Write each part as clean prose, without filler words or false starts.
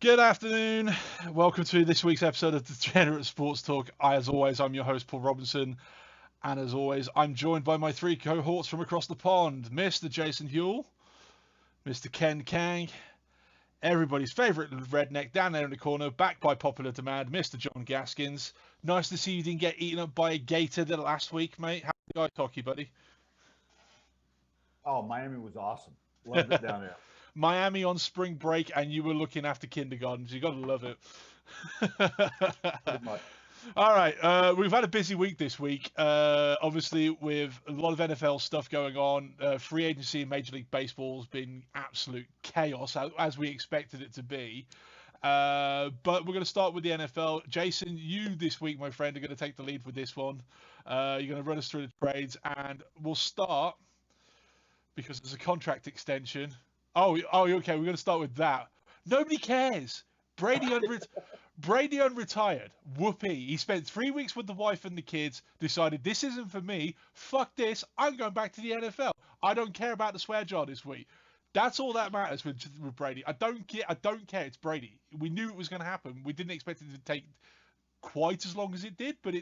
Good afternoon. Welcome to this week's episode of the Degenerate Sports Talk. As always, I'm your host, Paul Robinson. And as always, I'm joined by my three cohorts from across the pond. Mr. Jason Huell, Mr. Ken Kang, everybody's favourite redneck down there in the corner, back by popular demand, Mr. John Gaskins. Nice to see you didn't get eaten up by a gator the last week, mate. How's the ice hockey, buddy? Oh, Miami was awesome. Loved it down there. Miami on spring break, and you were looking after kindergartens. You got to love it. Pretty much. All right, we've had a busy week this week. Obviously, with a lot of NFL stuff going on, free agency in Major League Baseball has been absolute chaos, as we expected it to be. But we're going to start with the NFL. Jason, you this week, my friend, are going to take the lead with this one. You're going to run us through the trades, and we'll start because there's a contract extension. Oh, okay. We're going to start with that. Nobody cares. Brady unretired. Whoopee. He spent 3 weeks with the wife and the kids, decided this isn't for me. Fuck this. I'm going back to the NFL. I don't care about the swear jar this week. That's all that matters with Brady. I don't care. It's Brady. We knew it was going to happen. We didn't expect it to take quite as long as it did, but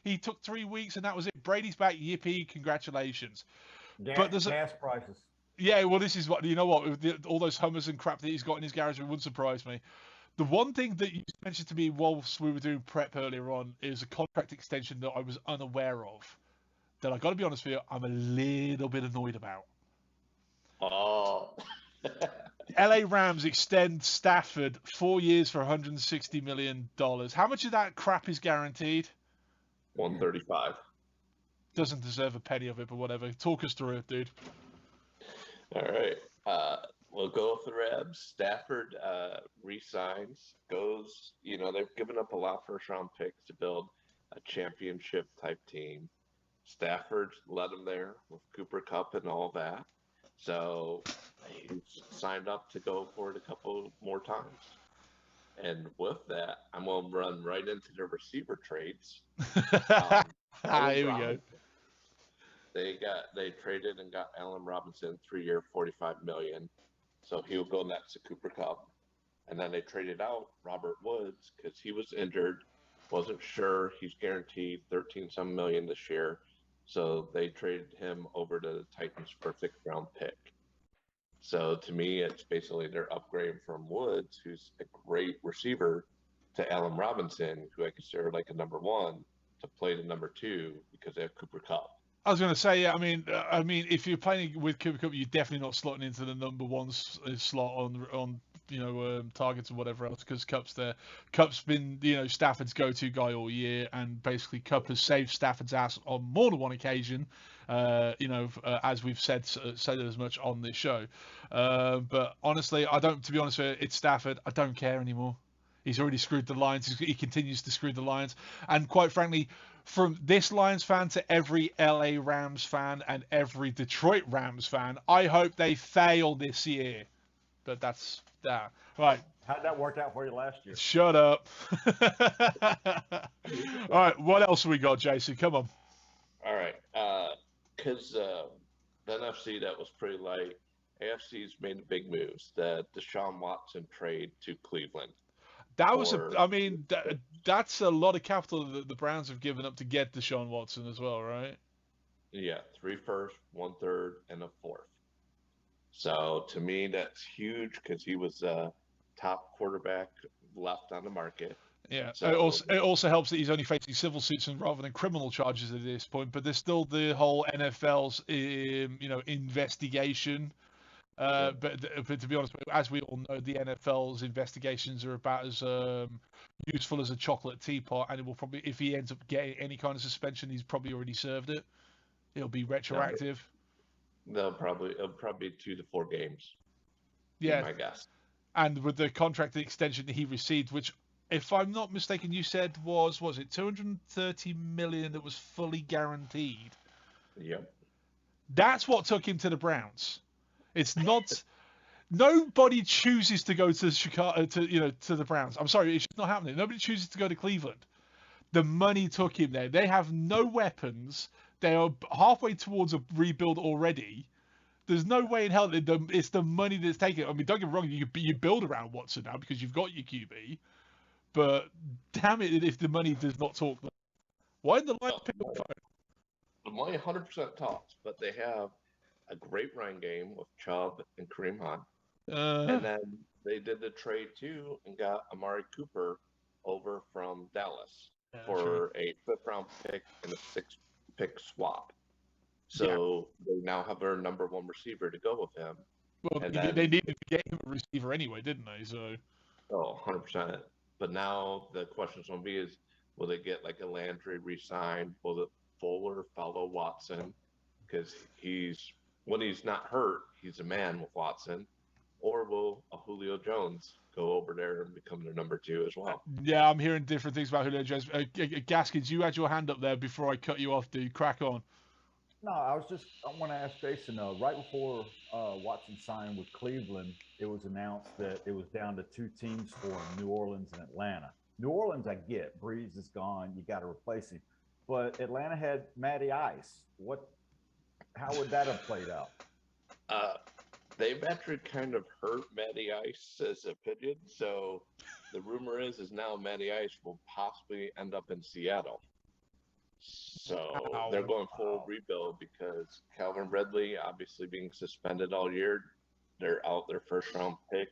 he took 3 weeks and that was it. Brady's back. Yippee. Congratulations. But there's gas prices. Yeah, well, this is what you know. What with all those Hummers and crap that he's got in his garage, it wouldn't surprise me. The one thing that you mentioned to me whilst we were doing prep earlier on is a contract extension that I was unaware of. That I got to be honest with you, I'm a little bit annoyed about. Oh. LA Rams extend Stafford 4 years for $160 million. How much of that crap is guaranteed? 135. Doesn't deserve a penny of it, but whatever. Talk us through it, dude. All right. We'll go with the Rams. Stafford re-signs, goes, they've given up a lot of first-round picks to build a championship-type team. Stafford led them there with Cooper Kupp and all that. So he's signed up to go for it a couple more times. And with that, I'm going to run right into the receiver trades. Here we go. They traded and got Allen Robinson 3-year, $45 million. So he'll go next to Cooper Kupp. And then they traded out Robert Woods because he was injured, wasn't sure. He's guaranteed 13-some million this year. So they traded him over to the Titans for a 6th-round pick. So to me, it's basically they're upgrading from Woods, who's a great receiver, to Allen Robinson, who I consider like a number 1, to play the number 2 because they have Cooper Kupp. I was going to say, yeah. I mean, if you're playing with Cooper Kupp, you're definitely not slotting into the number 1 slot on targets and whatever else because Kupp's there. Kupp's been Stafford's go-to guy all year, and basically Kupp has saved Stafford's ass on more than one occasion. As we've said as much on this show. But honestly, to be honest with you, it's Stafford. I don't care anymore. He's already screwed the Lions. He continues to screw the Lions. And quite frankly, from this Lions fan to every LA Rams fan and every Detroit Rams fan, I hope they fail this year. But that's that. Right. How'd that work out for you last year? Shut up. All right. What else have we got, Jason? Come on. All right. Because the NFC, that was pretty light. AFC's made the big moves. The Deshaun Watson trade to Cleveland. That was that's a lot of capital that the Browns have given up to get Deshaun Watson as well, right? Yeah, 3 firsts, 1 third, and a 4th. So to me, that's huge because he was a top quarterback left on the market. Yeah. So, it also helps that he's only facing civil suits rather than criminal charges at this point. But there's still the whole NFL's investigation. But to be honest, as we all know, the NFL's investigations are about as useful as a chocolate teapot, and it will probably, if he ends up getting any kind of suspension, he's probably already served it. It'll be retroactive. It'll probably 2 to 4 games. Yeah, my guess. And with the contract extension that he received, which, if I'm not mistaken, you said was it 230 million that was fully guaranteed? Yep. That's what took him to the Browns. It's not. Nobody chooses to go to Chicago to the Browns. I'm sorry, it's just not happening. Nobody chooses to go to Cleveland. The money took him there. They have no weapons. They are halfway towards a rebuild already. There's no way in hell that it's the money that's taken. I mean, don't get me wrong, you build around Watson now because you've got your QB, but damn it, if the money does not talk, why did the Lions pick up the phone? The money 100% talks, but they have a great run game with Chubb and Kareem Hunt. And then they did the trade too and got Amari Cooper over from Dallas for a 5th-round pick and a 6th-pick swap. So they now have their number 1 receiver to go with him. Well, and they needed to get him a receiver anyway, didn't they? So. Oh, 100%. But now the question is going to be is, will they get like a Landry re-signed? Will the Fuller follow Watson? Because when he's not hurt, he's a man with Watson. Or will a Julio Jones go over there and become their number 2 as well? Yeah, I'm hearing different things about Julio Jones. Gaskins, you had your hand up there before I cut you off, dude. Crack on. No, I want to ask Jason, right before Watson signed with Cleveland, it was announced that it was down to 2 teams for him, New Orleans and Atlanta. New Orleans, I get. Breeze is gone. You got to replace him. But Atlanta had Matty Ice. How would that have played out? They've actually kind of hurt Matty Ice's opinion. So the rumor is now Matty Ice will possibly end up in Seattle. So they're going full rebuild because Calvin Ridley, obviously being suspended all year, they're out their 1st-round pick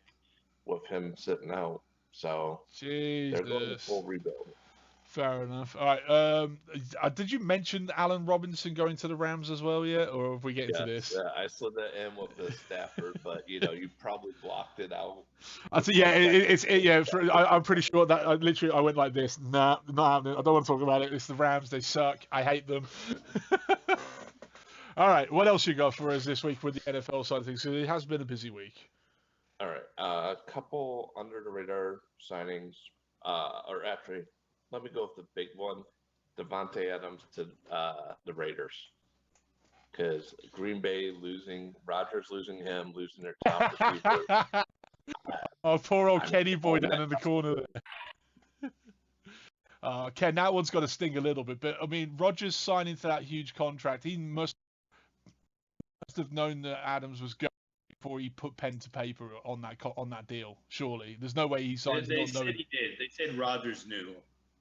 with him sitting out. So they're going full rebuild. Fair enough. All right. Did you mention Allen Robinson going to the Rams as well yet, or have we get into this? Yeah, I slid that in with the Stafford, but you probably blocked it out. I'm pretty sure that I went like this. Nah, not happening. I don't want to talk about it. It's the Rams. They suck. I hate them. All right. What else you got for us this week with the NFL side of things? So it has been a busy week. All right. A couple under the radar signings, or actually, let me go with the big one, Devontae Adams to the Raiders. Because Green Bay Rodgers losing him, losing their top receiver. Oh, poor old Kenny boy down in the corner there. Ken, that one's got to sting a little bit. But, I mean, Rodgers signing for that huge contract, he must have known that Adams was going before he put pen to paper on that deal, surely. There's no way he signed They said he did. They said Rodgers knew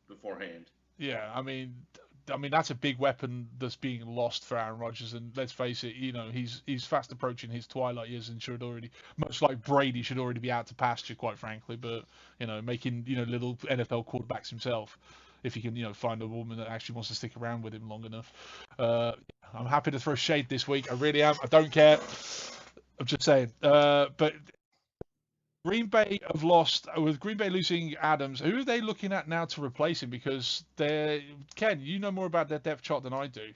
beforehand. Yeah, I mean that's a big weapon that's being lost for Aaron Rodgers, and let's face it, he's fast approaching his twilight years and should already, much like Brady, should already be out to pasture, quite frankly. But making little NFL quarterbacks himself, if he can find a woman that actually wants to stick around with him long enough. I'm happy to throw shade this week. I really am. I don't care. I'm just saying. But Green Bay have lost, with Green Bay losing Adams. Who are they looking at now to replace him? Because Ken, you know more about their depth chart than I do.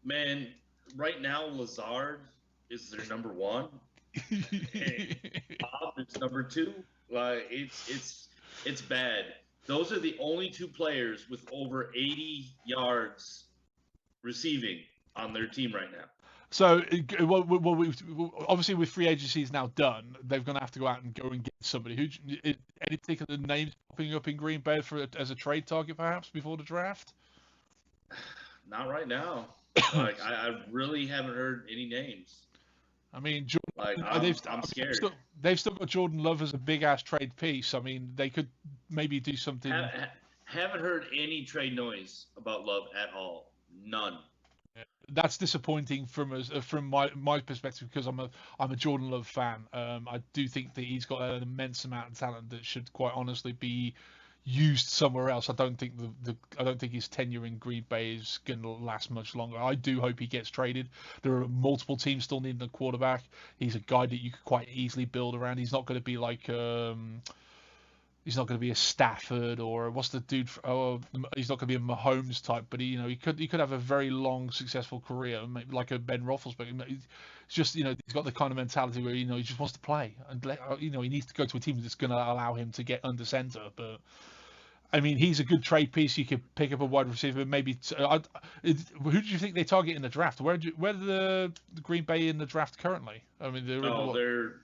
Man, right now Lazard is their number 1. And Bob is number 2. Like it's bad. Those are the only 2 players with over 80 yards receiving on their team right now. So, obviously with free agency is now done, they're going to have to go out and get somebody. Any particular names popping up in Green Bay as a trade target, perhaps before the draft? Not right now. Like I really haven't heard any names. I mean, I'm scared. They've still got Jordan Love as a big ass trade piece. I mean, they could maybe do something. Haven't heard any trade noise about Love at all. None. That's disappointing from my perspective, because I'm a Jordan Love fan. I do think that he's got an immense amount of talent that should quite honestly be used somewhere else. I don't think his tenure in Green Bay is going to last much longer. I do hope he gets traded. There are multiple teams still needing a quarterback. He's a guy that you could quite easily build around. He's not going to be like he's not going to be a Stafford or what's the dude? He's not going to be a Mahomes type, but he could have a very long, successful career, maybe like a Ben Roethlisberger. It's just he's got the kind of mentality where he just wants to play, and he needs to go to a team that's going to allow him to get under center. But I mean, he's a good trade piece. You could pick up a wide receiver, maybe. Who do you think they target in the draft? Where the Green Bay in the draft currently? I mean, they're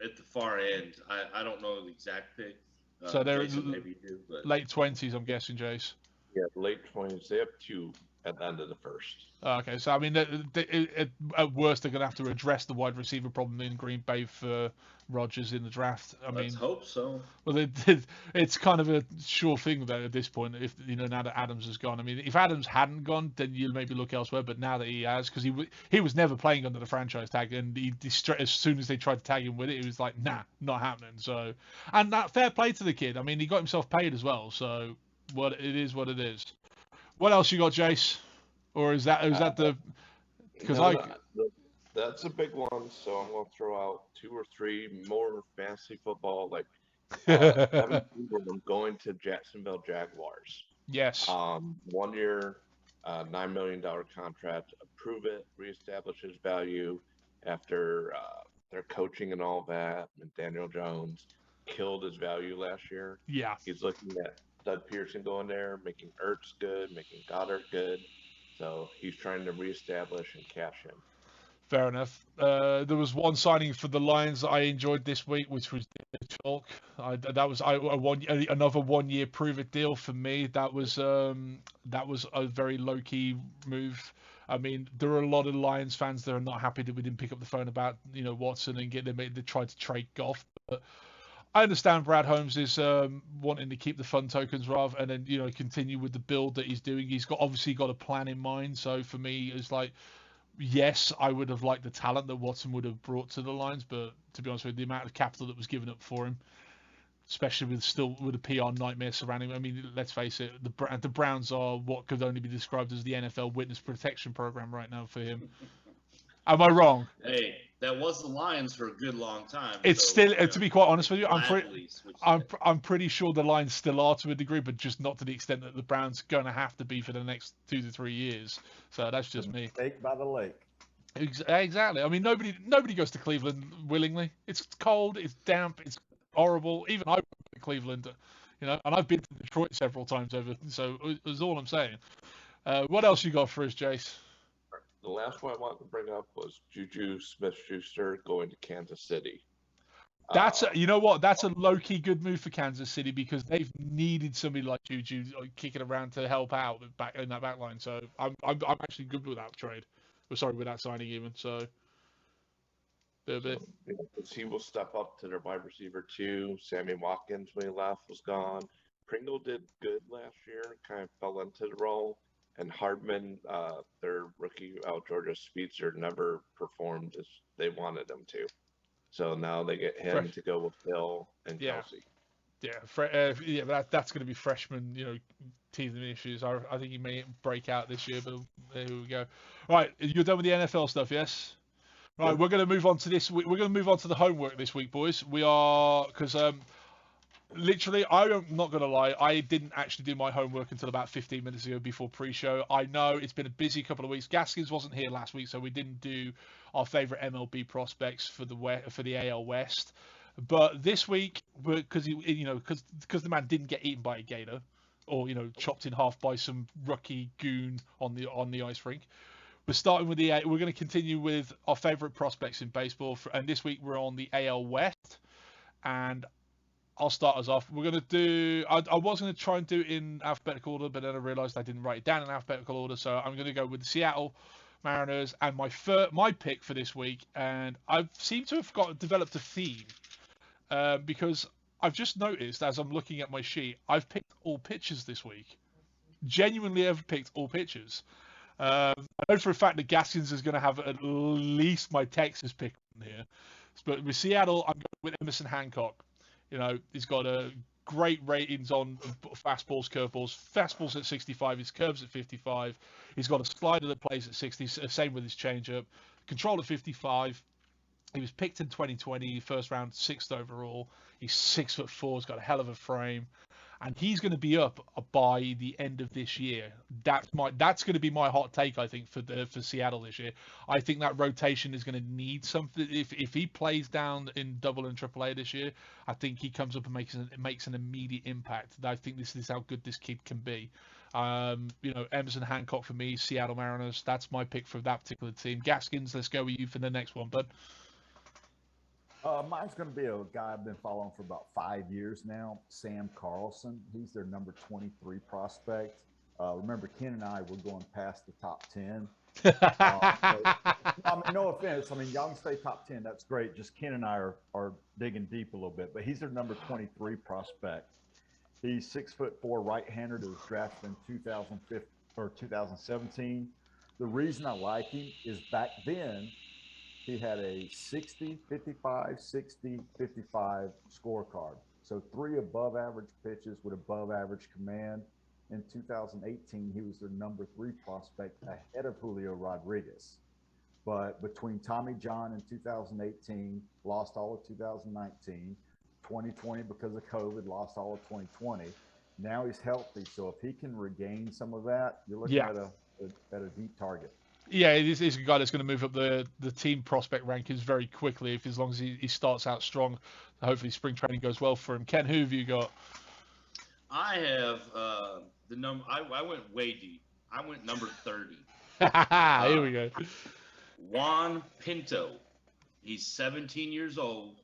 at the far end. I don't know the exact pick. So they're Jason maybe do, but... late 20s, I'm guessing, Jace. Yeah, late 20s. They have 2 at the end of the first. Okay, so I mean, at worst, they're going to have to address the wide receiver problem in Green Bay for Rodgers in the draft. I Let's mean, hope so. well, it's kind of a sure thing though at this point. If now that Adams has gone, I mean, if Adams hadn't gone, then you'll maybe look elsewhere. But now that he has, because he was never playing under the franchise tag, and as soon as they tried to tag him with it, he was like, nah, not happening. So, and that fair play to the kid. I mean, he got himself paid as well. So, what it is, what it is. What else you got, Jace? Or is that the? Because that's a big one. So I'm going to throw out 2 or 3 more fantasy football, like Evan Ingram going to Jacksonville Jaguars. Yes. 1 year, $9 million contract. Approve it. Reestablish his value after their coaching and all that. And Daniel Jones killed his value last year. Yeah. He's looking at Doug Pearson going there, making Ertz good, making Goddard good. So he's trying to reestablish and cash in. Fair enough. There was one signing for the Lions that I enjoyed this week, which was Chalk. That was another 1 year prove it deal for me. That was a very low key move. I mean, there are a lot of Lions fans that are not happy that we didn't pick up the phone about Watson and get them. They tried to trade Goff, but I understand Brad Holmes is wanting to keep the fun tokens rather, and then continue with the build that he's doing. He's obviously got a plan in mind. So for me, it's like, yes, I would have liked the talent that Watson would have brought to the Lions, but to be honest with you, the amount of capital that was given up for him, especially with a PR nightmare surrounding him. I mean, let's face it, the Browns are what could only be described as the NFL witness protection program right now for him. Am I wrong? Hey, that was the Lions for a good long time. It's so, still, to be quite honest with you, Gladly I'm pretty sure the Lions still are to a degree, but just not to the extent that the Browns going to have to be for the next 2 to 3 years. So that's just me. Steak by the lake. Exactly. I mean, nobody goes to Cleveland willingly. It's cold, it's damp, it's horrible. Even I went to Cleveland, and I've been to Detroit several times over. So that's all I'm saying. What else you got for us, Jace? The last one I wanted to bring up was Juju Smith-Schuster going to Kansas City. You know what? That's a low-key good move for Kansas City because they've needed somebody like Juju kicking around to help out back in that back line. So I'm actually good with that trade. Sorry, with that signing even. So he will step up to their wide receiver too. Sammy Watkins, when he left, was gone. Pringle did good last year, kind of fell into the role. And Hardman, their rookie out of Georgia Speedster, never performed as they wanted him to. So now they get him to go with Hill and Kelsey. Yeah, that's going to be freshman, teething issues. I think he may break out this year, but there we go. Right, you're done with the NFL stuff, yes? Right, we're going to move on to this. We're going to move on to the homework this week, boys. We are, because literally, I'm not going to lie, I didn't actually do my homework until about 15 minutes ago before pre-show. I know it's been a busy couple of weeks. Gaskins wasn't here last week, so we didn't do our favorite MLB prospects for the AL West. But this week, because the man didn't get eaten by a gator, or chopped in half by some rookie goon on the ice rink, we're starting with we're going to continue with our favorite prospects in baseball, and this week we're on the AL West, and I'll start us off. We're going to do... I was going to try and do it in alphabetical order, but then I realized I didn't write it down in alphabetical order, so I'm going to go with the Seattle Mariners and my pick for this week, and I seem to have developed a theme, because I've just noticed as I'm looking at my sheet, I've picked all pitchers this week. Genuinely have picked all pitchers. I know for a fact that Gaskins is going to have at least my Texas pick on here, but with Seattle, I'm going with Emerson Hancock. He's got a great ratings on fastballs, curveballs. Fastballs at 65, his curves at 55. He's got a slider that plays at 60. Same with his changeup. Control at 55. He was picked in 2020, first round, 6th overall. He's 6'4", he's got a hell of a frame, and he's going to be up by the end of this year. That's going to be my hot take, I think, for Seattle this year. I think that rotation is going to need something. If he plays down in Double and Triple A this year, I think he comes up and makes an immediate impact. I think this is how good this kid can be. Emerson Hancock for me, Seattle Mariners. That's my pick for that particular team. Gaskins, let's go with you for the next one, bud. Mine's going to be a guy I've been following for about 5 years now, Sam Carlson. He's their number 23 prospect. Remember, Ken and I were going past the top 10. I No offense. I mean, y'all can stay top 10. That's great. Just Ken and I are digging deep a little bit. But he's their number 23 prospect. He's 6'4" right-hander that was drafted in 2015 or 2017. The reason I like him is back then he had a 60, 55, 60, 55 scorecard. So 3 above average pitches with above average command. In 2018, he was their number 3 prospect ahead of Julio Rodriguez. But between Tommy John in 2018, lost all of 2019, 2020 because of COVID, lost all of 2020. Now he's healthy, so if he can regain some of that, you're looking Yeah. at a deep target. Yeah, he's a guy that's going to move up the team prospect rankings very quickly as long as he starts out strong. Hopefully, spring training goes well for him. Ken, who have you got? I have the number. I went way deep. I went number 30. Here we go. Juan Pinto. He's 17 years old.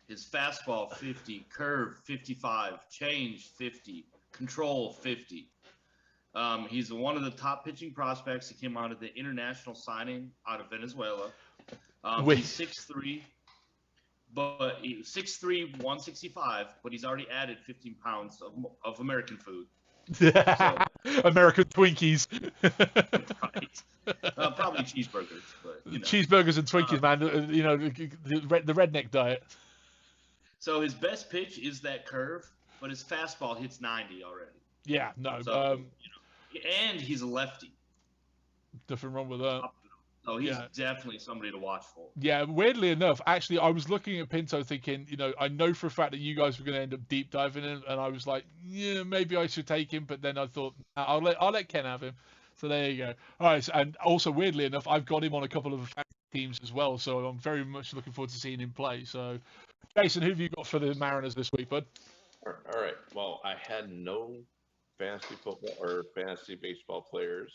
His fastball 50, curve 55, change 50, control 50. He's one of the top pitching prospects that came out of the international signing out of Venezuela. He's 6'3", but he's 6'3", 165, but he's already added 15 pounds of American food. American Twinkies. Right. Probably cheeseburgers, but you know. Cheeseburgers and Twinkies, man. You know, the redneck diet. So his best pitch is that curve, but his fastball hits 90 already. Yeah, no. So, you know, and he's a lefty. Nothing wrong with that. So he's definitely somebody to watch for. Yeah, weirdly enough, actually, I was looking at Pinto thinking, you know, I know for a fact that you guys were going to end up deep diving in, and I was like, yeah, maybe I should take him, but then I thought I'll let Ken have him. So there you go. All right, and also weirdly enough, I've got him on a couple of teams as well, so I'm very much looking forward to seeing him play. So, Jason, who have you got for the Mariners this week, bud? All right. Well, I had no fantasy football or fantasy baseball players.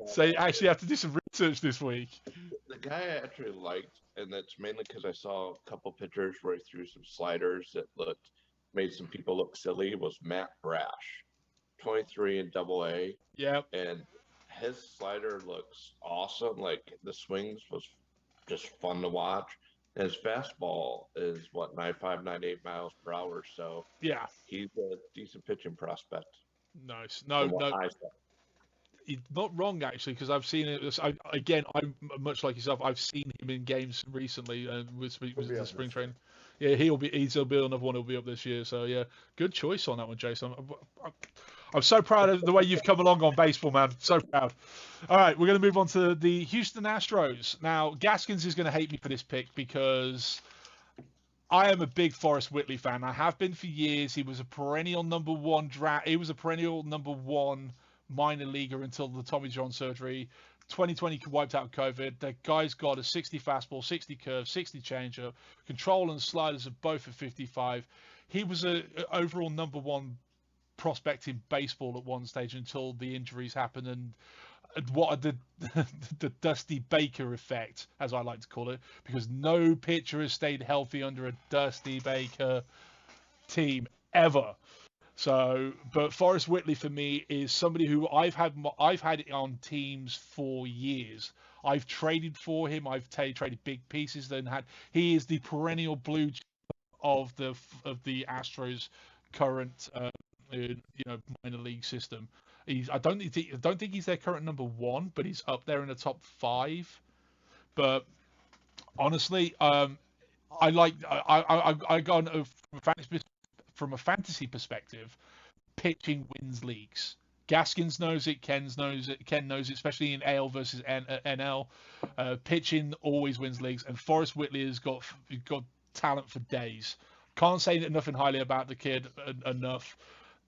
So you actually have to do some research this week. The guy I actually liked, and that's mainly because I saw a couple pictures where he threw some sliders that made some people look silly, was Matt Brash, 23 in Double-A. Yep. And his slider looks awesome. Like the swings was just fun to watch. And his fastball is 95, 98 miles per hour. So yeah, he's a decent pitching prospect. Nice. No. He's not wrong actually, because I've seen it. I'm much like yourself. I've seen him in games recently, and with the spring training. Yeah, he'll be another one. He'll be up this year. So yeah, good choice on that one, Jason. I'm so proud of the way you've come along on baseball, man. So proud. All right, we're going to move on to the Houston Astros. Now, Gaskins is going to hate me for this pick because I am a big Forrest Whitley fan. I have been for years. He was a perennial number one draft. He was a perennial number one minor leaguer until the Tommy John surgery. 2020 wiped out COVID. The guy's got a 60 fastball, 60 curve, 60 changeup. Control and sliders are both at 55. He was a overall number one prospect in baseball at one stage until the injuries happened, and what are the Dusty Baker effect, as I like to call it, because no pitcher has stayed healthy under a Dusty Baker team ever. So, but Forrest Whitley for me is somebody who I've had it on teams for years. I've traded for him. I've traded big pieces. He is the perennial blue of the Astros current minor league system. I don't think he's their current number one, but he's up there in the top 5. But honestly, I got from a fantasy perspective, pitching wins leagues. Gaskins knows it. Ken knows it, especially in AL versus NL. Pitching always wins leagues, and Forrest Whitley has got talent for days. Can't say nothing highly about the kid enough.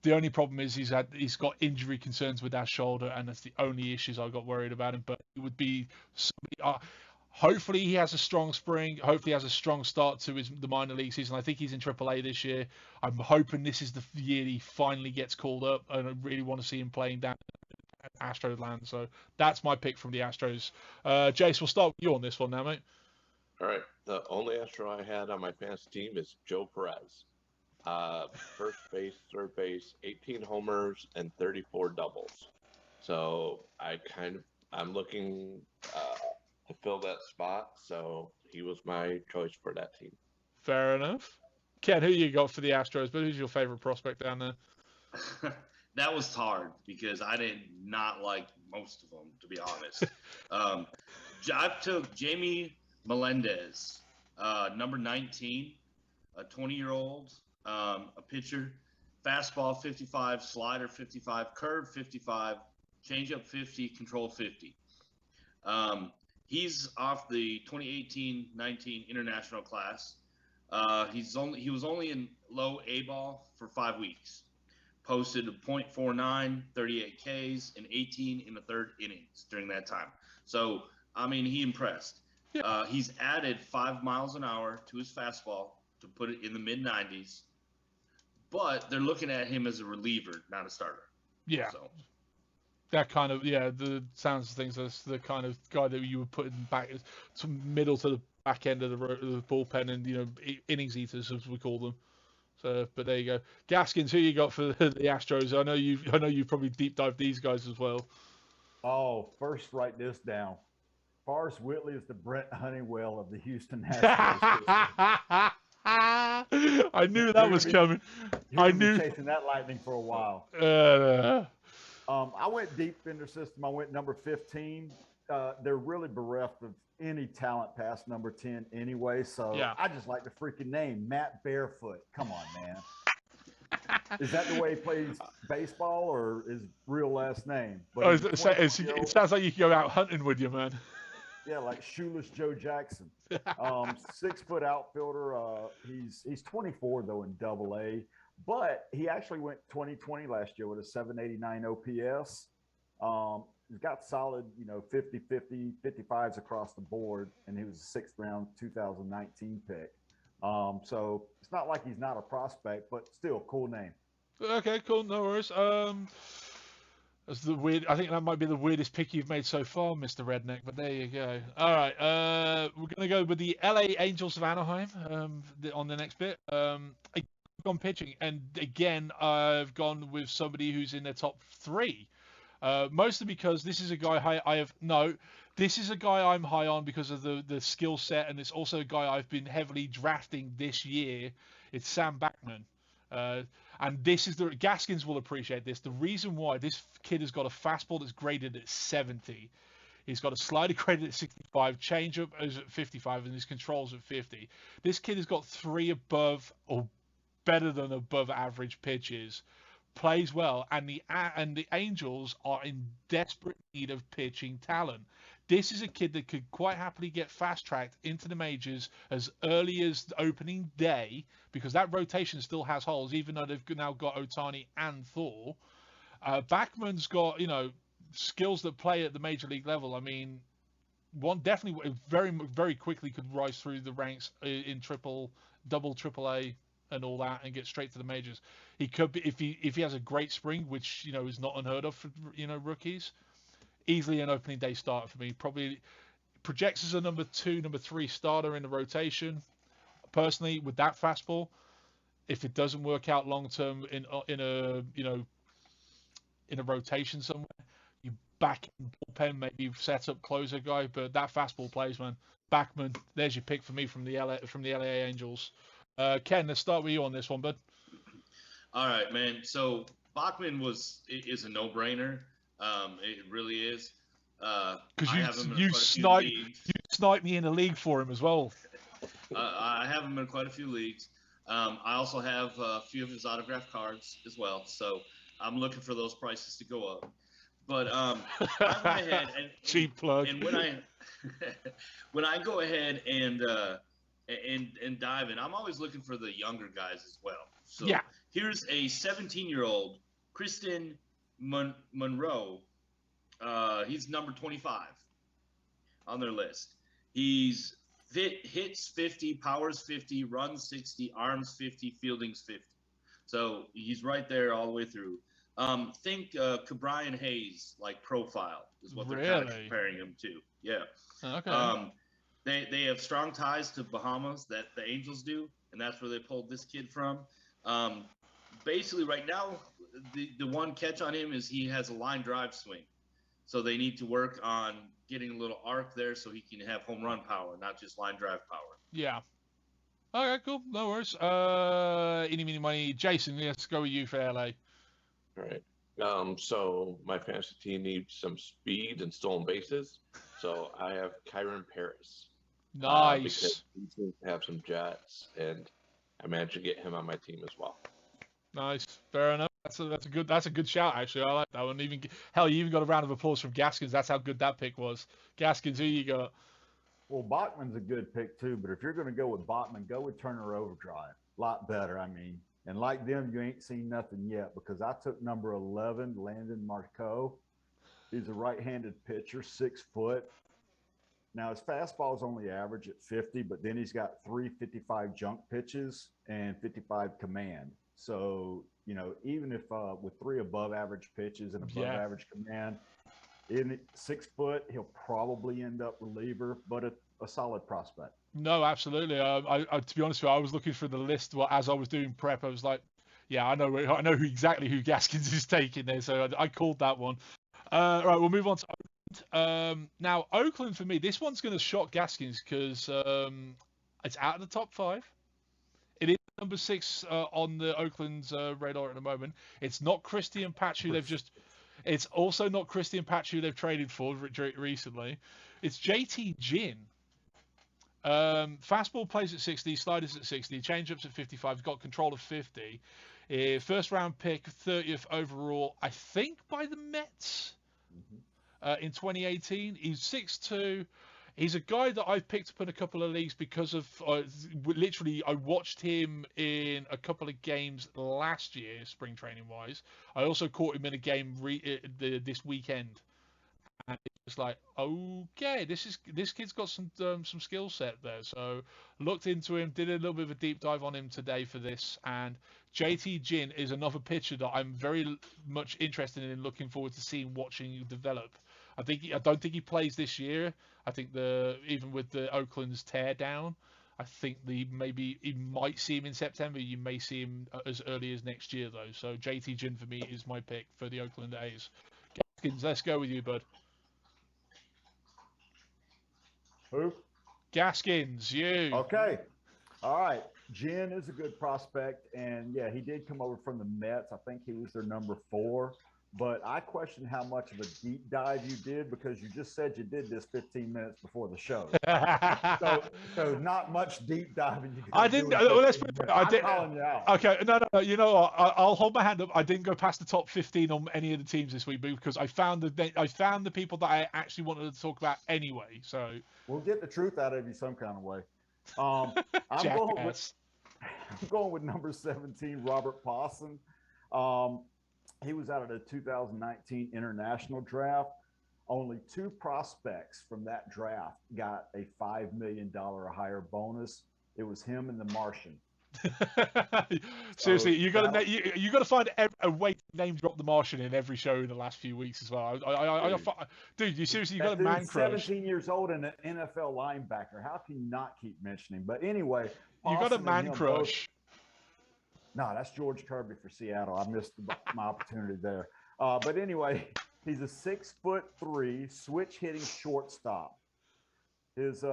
The only problem is he's got injury concerns with that shoulder, and that's the only issues I got worried about him. But it would be somebody. Hopefully he has a strong spring. Hopefully he has a strong start to the minor league season. I think he's in AAA this year. I'm hoping this is the year he finally gets called up, and I really want to see him playing down at Astros land. So that's my pick from the Astros. Jace, we'll start with you on this one now, mate. All right. The only Astro I had on my fantasy team is Joe Perez. First base, third base, 18 homers and 34 doubles. So I'm looking to fill that spot. So he was my choice for that team. Fair enough. Ken, who you got for the Astros? But who's your favorite prospect down there? That was hard because I did not like most of them, to be honest. I took Jamie Melendez, number 19, a 20-year-old, a pitcher, fastball 55, slider 55, curve 55, changeup 50, control 50. He's off the 2018-19 international class. He was only in low A ball for 5 weeks. Posted a .49, 38 Ks, and 18 in the third innings during that time. So, I mean, he impressed. Yeah. He's added 5 miles an hour to his fastball to put it in the mid-90s. But they're looking at him as a reliever, not a starter. Yeah. So. That kind of, the sounds of things, that's the kind of guy that you would put in back to middle to the back end of the bullpen and, innings eaters, as we call them. So, but there you go. Gaskins, who you got for the Astros? I know you probably deep dive these guys as well. Oh, first write this down. Forrest Whitley is the Brent Honeywell of the Houston Astros. I knew that was coming. I knew chasing that lightning for a while. I went deep in their system. I went number 15. They're really bereft of any talent past number 10 anyway. So yeah. I just like the freaking name, Matt Barefoot. Come on, man. Is that the way he plays baseball or his real last name? But it sounds like you can go out hunting with you, man. Yeah, like Shoeless Joe Jackson. 6-foot outfielder. He's 24 though in Double-A, but he actually went 2020 last year with a 789 OPS. He's got solid, 50-50, 55s across the board, and he was a 6th round 2019 pick. So it's not like he's not a prospect, but still, cool name. Okay, cool, no worries. That's the weird. I think that might be the weirdest pick you've made so far, Mr. Redneck. But there you go. All right, we're gonna go with the LA Angels of Anaheim on the next bit. I've gone pitching, and again, I've gone with somebody who's in the top 3. Mostly because this is a guy this is a guy I'm high on because of the skill set, and it's also a guy I've been heavily drafting this year. It's Sam Backman. And this is Gaskins will appreciate this. The reason why this kid has got a fastball that's graded at 70. He's got a slider graded at 65, changeup is at 55, and his controls at 50. This kid has got 3 above or better than above average pitches, plays well, and the Angels are in desperate need of pitching talent. This is a kid that could quite happily get fast-tracked into the majors as early as the opening day, because that rotation still has holes, even though they've now got Ohtani and Thor. Backman's got, skills that play at the major league level. I mean, one definitely very, very quickly could rise through the ranks in double AAA and all that, and get straight to the majors. He could be, if he has a great spring, which is not unheard of for rookies. Easily an opening day starter for me. Probably projects as a number 2, number 3 starter in the rotation. Personally, with that fastball, if it doesn't work out long term in a rotation somewhere, you back in bullpen, maybe set up closer guy. But that fastball plays, man. Backman, there's your pick for me from the LA Angels. Ken, let's start with you on this one, bud. All right, man. So Bachman is a no-brainer. It really is. Because you sniped me in a league for him as well. I have him in quite a few leagues. I also have a few of his autographed cards as well. So I'm looking for those prices to go up. But I went ahead and cheap plug. And when I go ahead and dive in, I'm always looking for the younger guys as well. So yeah. Here's a 17-year-old Kristen Monroe. He's number 25 on their list. He's hits 50, powers 50, runs 60, arms 50, fieldings 50. So he's right there all the way through. Think Cabrian Hayes like profile is what they're kind of comparing him to. Yeah. Okay. They have strong ties to Bahamas that the Angels do, and that's where they pulled this kid from. Basically, right now, the one catch on him is he has a line drive swing. So they need to work on getting a little arc there so he can have home run power, not just line drive power. Yeah. Okay, cool. No worries. Eeny, meeny, money. Jason, let's go with you for LA. Right. So my fantasy team needs some speed and stolen bases. So I have Kyron Paris. Because Nice. he seems to have some jets, and I managed to get him on my team as well. Nice. Fair enough. That's a good shout actually. I like that one. Even hell, you even got a round of applause from Gaskins. That's how good that pick was. Gaskins, who you got? Well, Bachman's a good pick too, but if you're going to go with Bachman, go with Turner Overdrive. A lot better, I mean. And like them, you ain't seen nothing yet because I took number 11, Landon Marco. He's a right-handed pitcher, 6 foot. Now his fastball is only average at 50, but then he's got 355 junk pitches and 55 command. So, you know, even if with 3 above average pitches and above average command, in 6 foot, he'll probably end up reliever, but a solid prospect. No, absolutely. I to be honest with you, I was looking through the list as I was doing prep. I was like, yeah, I know exactly who Gaskins is taking there. So I called that one. Right, we'll move on to Oakland. Now, Oakland for me, this one's going to shock Gaskins because it's out of the top 5. It is number 6 on the Oakland's radar at the moment. It's not Christian Patch who they've just. It's also not Christian Patch who they've traded for recently. It's JT Ginn. Fastball plays at 60, sliders at 60, changeups at 55. Got control of 50. First round pick, 30th overall, I think by the Mets in 2018. He's 6'2". He's a guy that I've picked up in a couple of leagues because of literally I watched him in a couple of games last year, spring training wise. I also caught him in a game this weekend. And it's like, okay, this kid's got some skill set there. So looked into him, did a little bit of a deep dive on him today for this. And JT Ginn is another pitcher that I'm very much interested in, looking forward to watching you develop. I don't think he plays this year. I think even with the Oakland's tear down, I think maybe you might see him in September. You may see him as early as next year though. So JT Ginn for me is my pick for the Oakland A's. Gaskins, let's go with you, bud. Who? Gaskins, you. Okay. All right. Ginn is a good prospect. And yeah, he did come over from the Mets. I think he was their number 4. But I question how much of a deep dive you did because you just said you did this 15 minutes before the show. so not much deep diving. I didn't. Well, let's put it. I'm calling you out. Okay, no. You know what? I'll hold my hand up. I didn't go past the top 15 on any of the teams this week because I found the people that I actually wanted to talk about anyway. So we'll get the truth out of you some kind of way. I'm going with number 17, Robert Posson. He was out of the 2019 international draft. Only 2 prospects from that draft got a $5 million or higher bonus. It was him and the Martian. Seriously, you got to find a way to name drop the Martian in every show in the last few weeks as well. Dude, you seriously, you got a man crush. 17 years old and an NFL linebacker. How can you not keep mentioning? But anyway, you got a man crush. No, that's George Kirby for Seattle. I missed my opportunity there. But anyway, he's a 6'3" switch hitting shortstop. His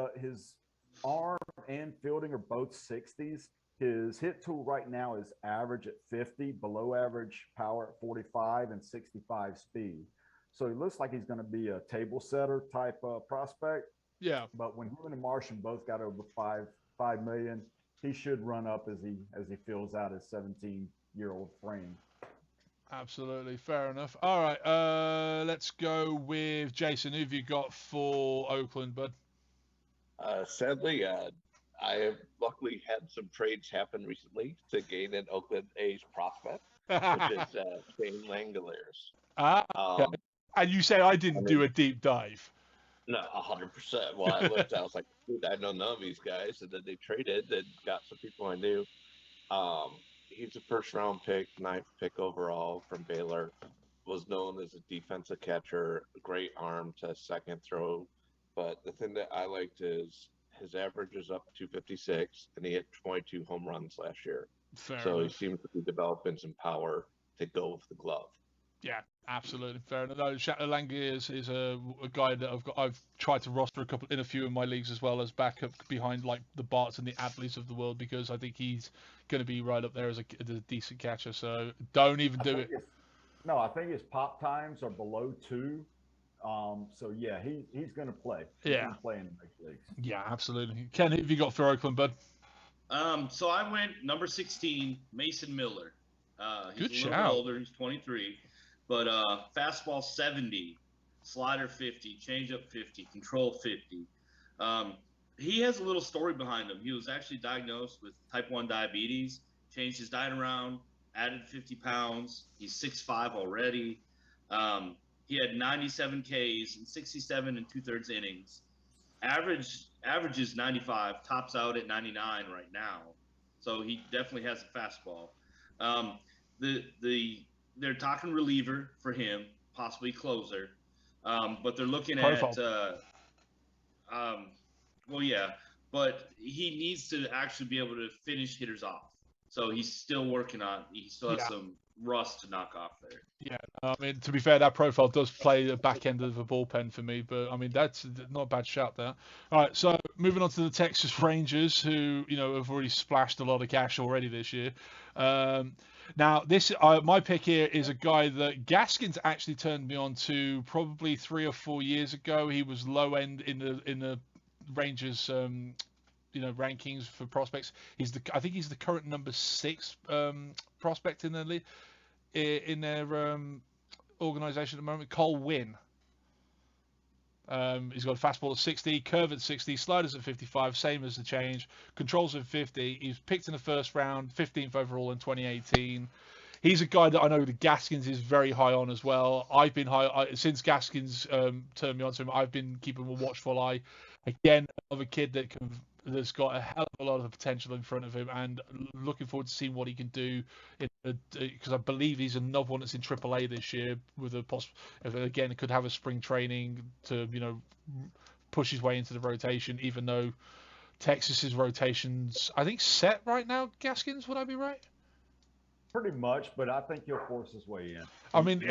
arm and fielding are both 60s. His hit tool right now is average at 50, below average power at 45, and 65 speed. So he looks like he's going to be a table setter type prospect. Yeah. But when him and the Martian both got over 5 million, he should run up as he fills out his 17-year-old frame. Absolutely, fair enough. All right, let's go with Jason. Who have you got for Oakland, bud? Sadly, I have luckily had some trades happen recently to gain an Oakland A's prospect, which is Shane Langoliers. Okay. And you say I didn't do a deep dive. No, 100%. Well, I looked, I was like, dude, I know none of these guys. And then they traded and got some people I knew. He's a first-round pick, 9th pick overall from Baylor. Was known as a defensive catcher, great arm to second throw. But the thing that I liked is his average is up 256, and he hit 22 home runs last year. Fair So he enough. seems to be developing some power to go with the glove. Yeah, absolutely fair enough. No, Lange is a guy that I've tried to roster in a few of my leagues as well as backup behind like the Barts and the Adleys of the world, because I think he's going to be right up there as a decent catcher. So don't even do it. No, I think his pop times are below 2. So yeah, he's going to play. He's Yeah. going to play in the big leagues. Yeah, absolutely. Ken, who have you got for Oakland, bud? So I went number 16, Mason Miller. He's Good a little shout. bit older. He's 23, but fastball 70, slider 50, changeup 50, control 50. He has a little story behind him. He was actually diagnosed with type 1 diabetes, changed his diet around, added 50 pounds. He's 6'5" already. He had 97 Ks in 67 and 2/3 innings. Averages 95, tops out at 99 right now. So he definitely has a fastball. They're talking reliever for him, possibly closer. But they're looking Profile. well, yeah, but he needs to actually be able to finish hitters off. So he's still working on. He still has some rust to knock off there. Yeah, I mean, to be fair, that profile does play the back end of the bullpen for me, but I mean, that's not a bad shout there. All right, so moving on to the Texas Rangers, who, you know, have already splashed a lot of cash already this year. Now, my pick here is a guy that Gaskins actually turned me on to probably 3 or 4 years ago. He was low end in the Rangers rankings for prospects. I think he's the current number 6 prospect in the league. In their organization at the moment, Cole Winn. He's got a fastball at 60, curve at 60, sliders at 55, same as the change, controls at 50. He was picked in the first round, 15th overall in 2018. He's a guy that I know the Gaskins is very high on as well. I've been since Gaskins turned me on to him. I've been keeping a watchful eye. Again, another kid that's got a hell of a lot of potential in front of him, and looking forward to seeing what he can do. Because I believe he's another one that's in AAA this year with again, could have a spring training to push his way into the rotation. Even though Texas's rotation's I think set right now. Gaskins, would I be right? Pretty much, but I think he'll force his way in. I mean,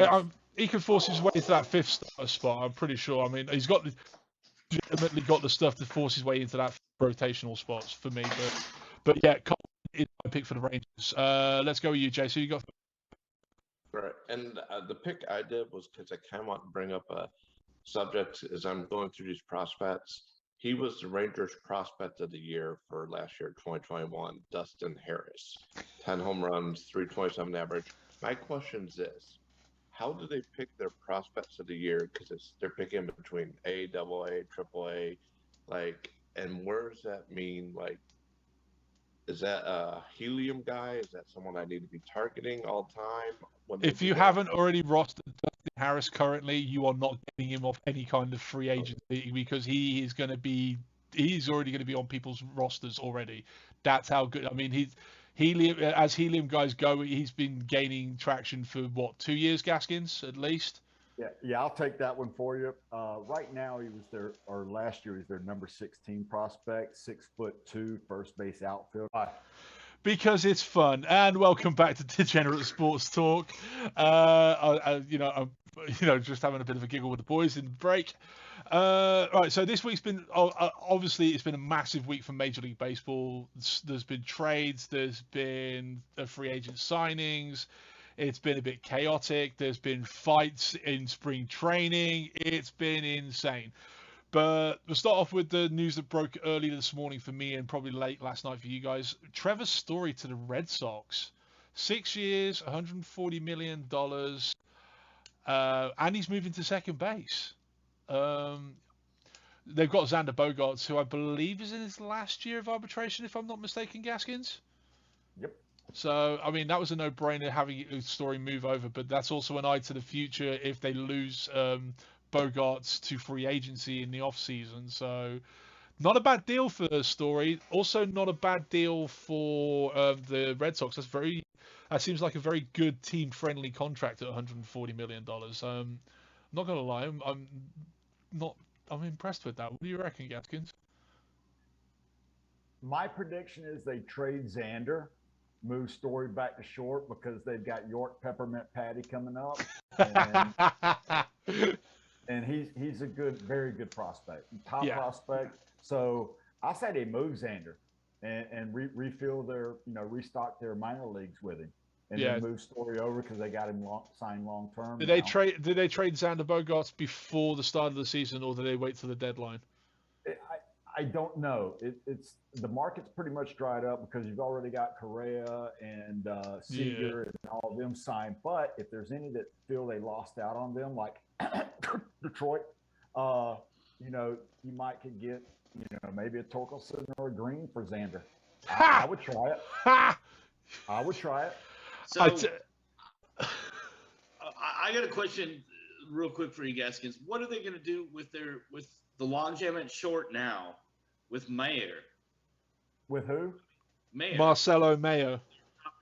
he can force his way into that 5th starter spot. I'm pretty sure. I mean, he's legitimately got the stuff to force his way into that rotational spots for me. But yeah, Cole is my pick for the Rangers. Let's go with you, Jay. So you got. Right, and the pick I did was because I kind of want to bring up a subject as I'm going through these prospects. He was the Rangers prospect of the year for last year, 2021, Dustin Harris. 10 home runs, 327 average. My question is this. How do they pick their prospects of the year? Because they're picking between A, AA, AAA, and where does that mean? Is that a helium guy? Is that someone I need to be targeting all the time? If you haven't already rostered Dustin Harris currently, you are not getting him off any kind of free agency because he's already going to be on people's rosters already. That's how good. I mean, helium guys go, he's been gaining traction for 2 years, Gaskins, at least. Yeah, I'll take that one for you. Right now, last year he was their number 16 prospect, 6'2", first base outfield. Because it's fun. And welcome back to Degenerate Sports Talk. I'm just having a bit of a giggle with the boys in the break. Right, so this week's been obviously it's been a massive week for Major League Baseball. There's been trades, there's been free agent signings. It's been a bit chaotic. There's been fights in spring training. It's been insane. But we'll start off with the news that broke early this morning for me and probably late last night for you guys. Trevor Story to the Red Sox. 6 years, $140 million. And he's moving to second base. They've got Xander Bogaerts, who I believe is in his last year of arbitration, if I'm not mistaken, Gaskins. Yep. So, I mean, that was a no-brainer having Story move over, but that's also an eye to the future if they lose Bogaerts to free agency in the off-season. So, not a bad deal for Story. Also, not a bad deal for the Red Sox. That seems like a very good team-friendly contract at $140 million. Not gonna lie, I'm impressed with that. What do you reckon, Gaskins? My prediction is they trade Xander, move Story back to short because they've got York Peppermint Patty coming up, and he's a good, very good prospect, top prospect. So I say they move Xander and refill their, restock their minor leagues with him, and then move Story over because they got him signed long term. Did they trade Xander Bogaerts before the start of the season, or did they wait till the deadline? I don't know. It's the market's pretty much dried up because you've already got Correa and Seager and all of them signed. But if there's any that feel they lost out on them, like Detroit, you might could get, maybe a Torkelson or a Green for Xander. I would try it. I would try it. So I got a question real quick for you, Gaskins. What are they going to do with the logjam at short now with Mayer? With who? Mayer. Marcelo Mayer.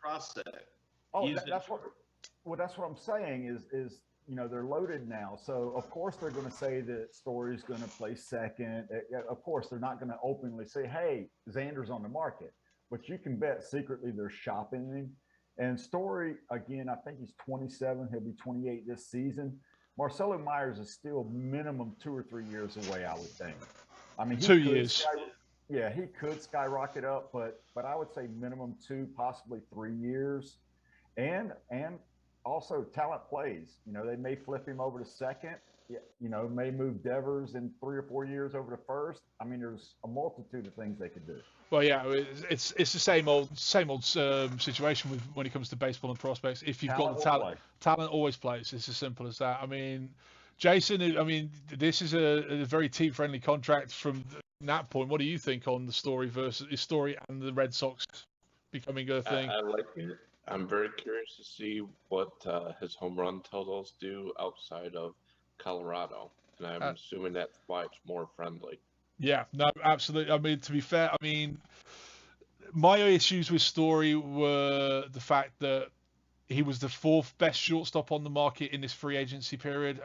Prospect. Oh, that's what I'm saying is they're loaded now. So of course they're going to say that Story's going to play second. Of course they're not going to openly say, "Hey, Xander's on the market," but you can bet secretly they're shopping him. And Story, again, I think he's 27. He'll be 28 this season. Marcelo Myers is still minimum 2 or 3 years away, I would think. I mean, 2 years. He could skyrocket up, but I would say minimum 2, possibly 3 years. And also talent plays. They may flip him over to second. May move Devers in 3 or 4 years over to first. I mean, there's a multitude of things they could do. Well, yeah, it's the same old situation with when it comes to baseball and prospects. If you've got the talent always plays. It's as simple as that. I mean, Jason, this is a very team-friendly contract from that point. What do you think on the Story and the Red Sox becoming a thing? I like it. I'm very curious to see what his home run totals do outside of Colorado, and I'm assuming that's why it's more friendly. Yeah, no, absolutely. I mean, to be fair, my issues with Story were the fact that he was the 4th best shortstop on the market in this free agency period,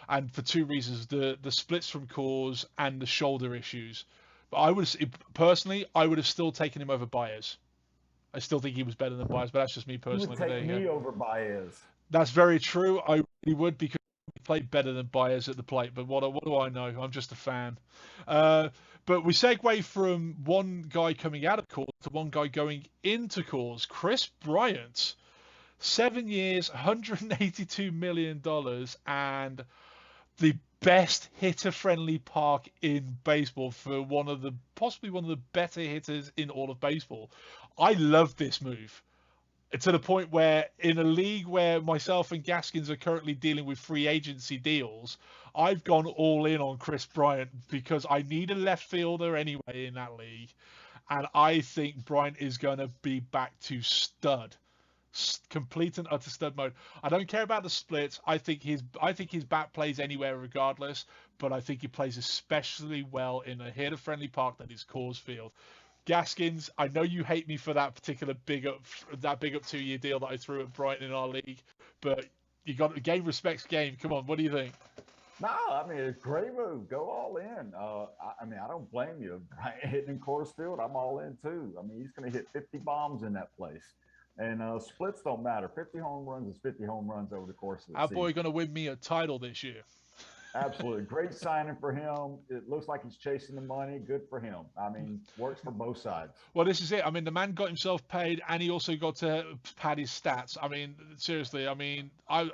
and for 2 reasons: the splits from Coors and the shoulder issues. But I would have still taken him over Baez. I still think he was better than Baez, but that's just me personally. You would take me over Baez. That's very true. I really would, because he played better than Baez at the plate. But what do I know? I'm just a fan. But we segue from one guy coming out of Coors to one guy going into Coors. Chris Bryant, 7 years, $182 million, and the best hitter-friendly park in baseball for possibly one of the better hitters in all of baseball. I love this move. To the point where in a league where myself and Gaskins are currently dealing with free agency deals, I've gone all in on Chris Bryant because I need a left fielder anyway in that league. And I think Bryant is going to be back to stud. Complete and utter stud mode. I don't care about the splits. I think his bat plays anywhere regardless, but I think he plays especially well in a hitter-friendly park that is Coors Field. Gaskins, I know you hate me for that particular big up 2-year deal that I threw at Brighton in our league, but you got the game respects game. Come on, what do you think? No, I mean, it's a great move. Go all in. I don't blame you. Bryant hitting in Coors Field, I'm all in too. I mean, he's going to hit 50 bombs in that place. And splits don't matter. 50 home runs is 50 home runs over the course of the season. Our boy going to win me a title this year. Absolutely. Great signing for him. It looks like he's chasing the money. Good for him. I mean, works for both sides. Well, this is it. I mean, the man got himself paid, and he also got to pad his stats. I mean, seriously. I mean,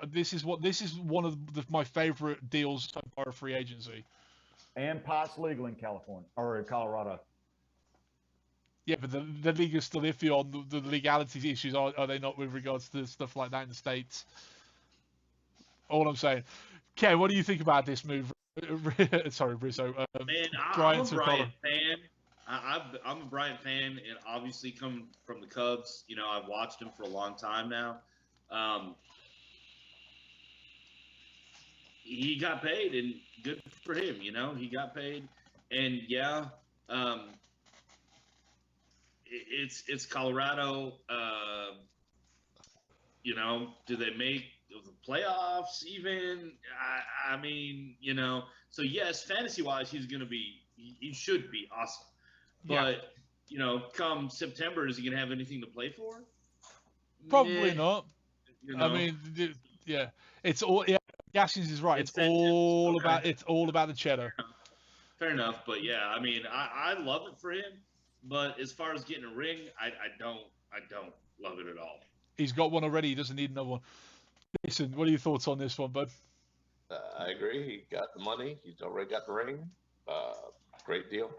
this is one of my favorite deals so far of free agency. And pot's legal in California or in Colorado. Yeah, but the league is still iffy on the legality issues, are they not, with regards to stuff like that in the States? All I'm saying. Ken, what do you think about this move? Sorry, Rizzo. Man, I'm a Bryant fan. I'm a Bryant fan, and obviously coming from the Cubs, I've watched him for a long time now. He got paid, and good for him. He got paid, and yeah, it's Colorado. Do they make the playoffs even? I mean, so yes, fantasy wise, he should be awesome. But come September, is he going to have anything to play for? Probably Meh, not. you I know, mean, yeah, it's all. Yeah, Gaskins is right. incentives. Okay, It's all about the cheddar. fair enough. But yeah, I mean, I love it for him. But as far as getting a ring, I don't love it at all. He's got one already. He doesn't need another one. Listen, what are your thoughts on this one, bud? I agree. He got the money. He's already got the ring. Uh, Great deal.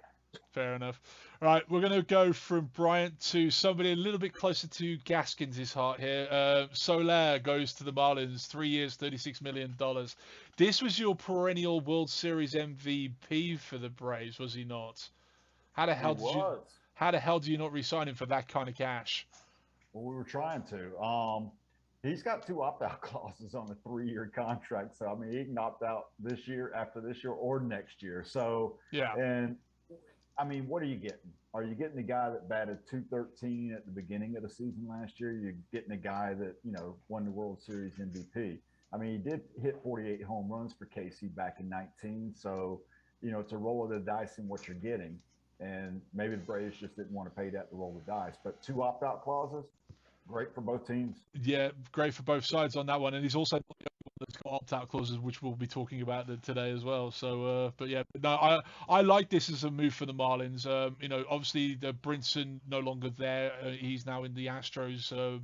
Fair enough. All right, we're going to go from Bryant to somebody a little bit closer to Gaskins' heart here. Soler goes to the Marlins, 3 years, $36 million. This was your perennial World Series MVP for the Braves, was he not? How the He hell did you? was. How the hell do you not re-sign him for that kind of cash? Well, we were trying to. He's got two opt-out clauses on a 3-year contract, so I mean, he can opt out this year, after this year, or next year. So, Yeah. and I mean, what are you getting? Are you getting the guy that batted 213 at the beginning of the season last year? You're getting a guy that won the World Series MVP. I mean, he did hit 48 home runs for KC back in 19. So, it's a roll of the dice in what you're getting. And maybe the Braves just didn't want to pay that to roll the dice. But two opt-out clauses, great for both teams. Yeah, great for both sides on that one, and he's also the only one that's got opt-out clauses, which we'll be talking about today as well. So, but yeah, no, I like this as a move for the Marlins. Obviously the Brinson no longer there. He's now in the Astros.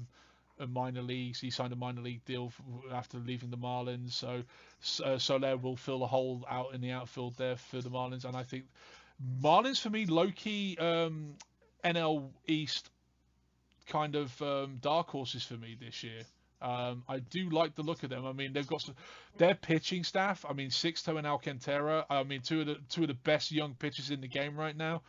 Minor leagues. He signed a minor league deal after leaving the Marlins. So Soler will fill a hole out in the outfield there for the Marlins, and I think Marlins for me, low key NL East kind of dark horses for me this year. I do like the look of them. I mean, they've got their pitching staff. I mean, Sixto and Alcantara. I mean, two of the best young pitchers in the game right now.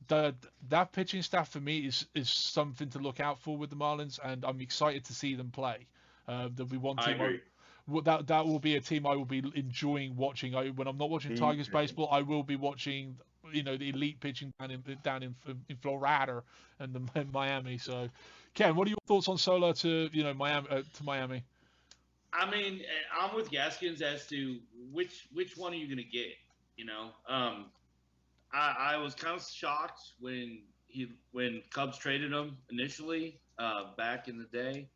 That pitching staff for me is something to look out for with the Marlins, and I'm excited to see them play. There'll be one I team agree. that will be a team I will be enjoying watching. When I'm not watching Tigers baseball, I will be watching the elite pitching down in Florida and in Miami. So, Ken, what are your thoughts on Soler to Miami to Miami? I mean, I'm with Gaskins as to which one are you going to get. I was kind of shocked when Cubs traded him initially back in the day,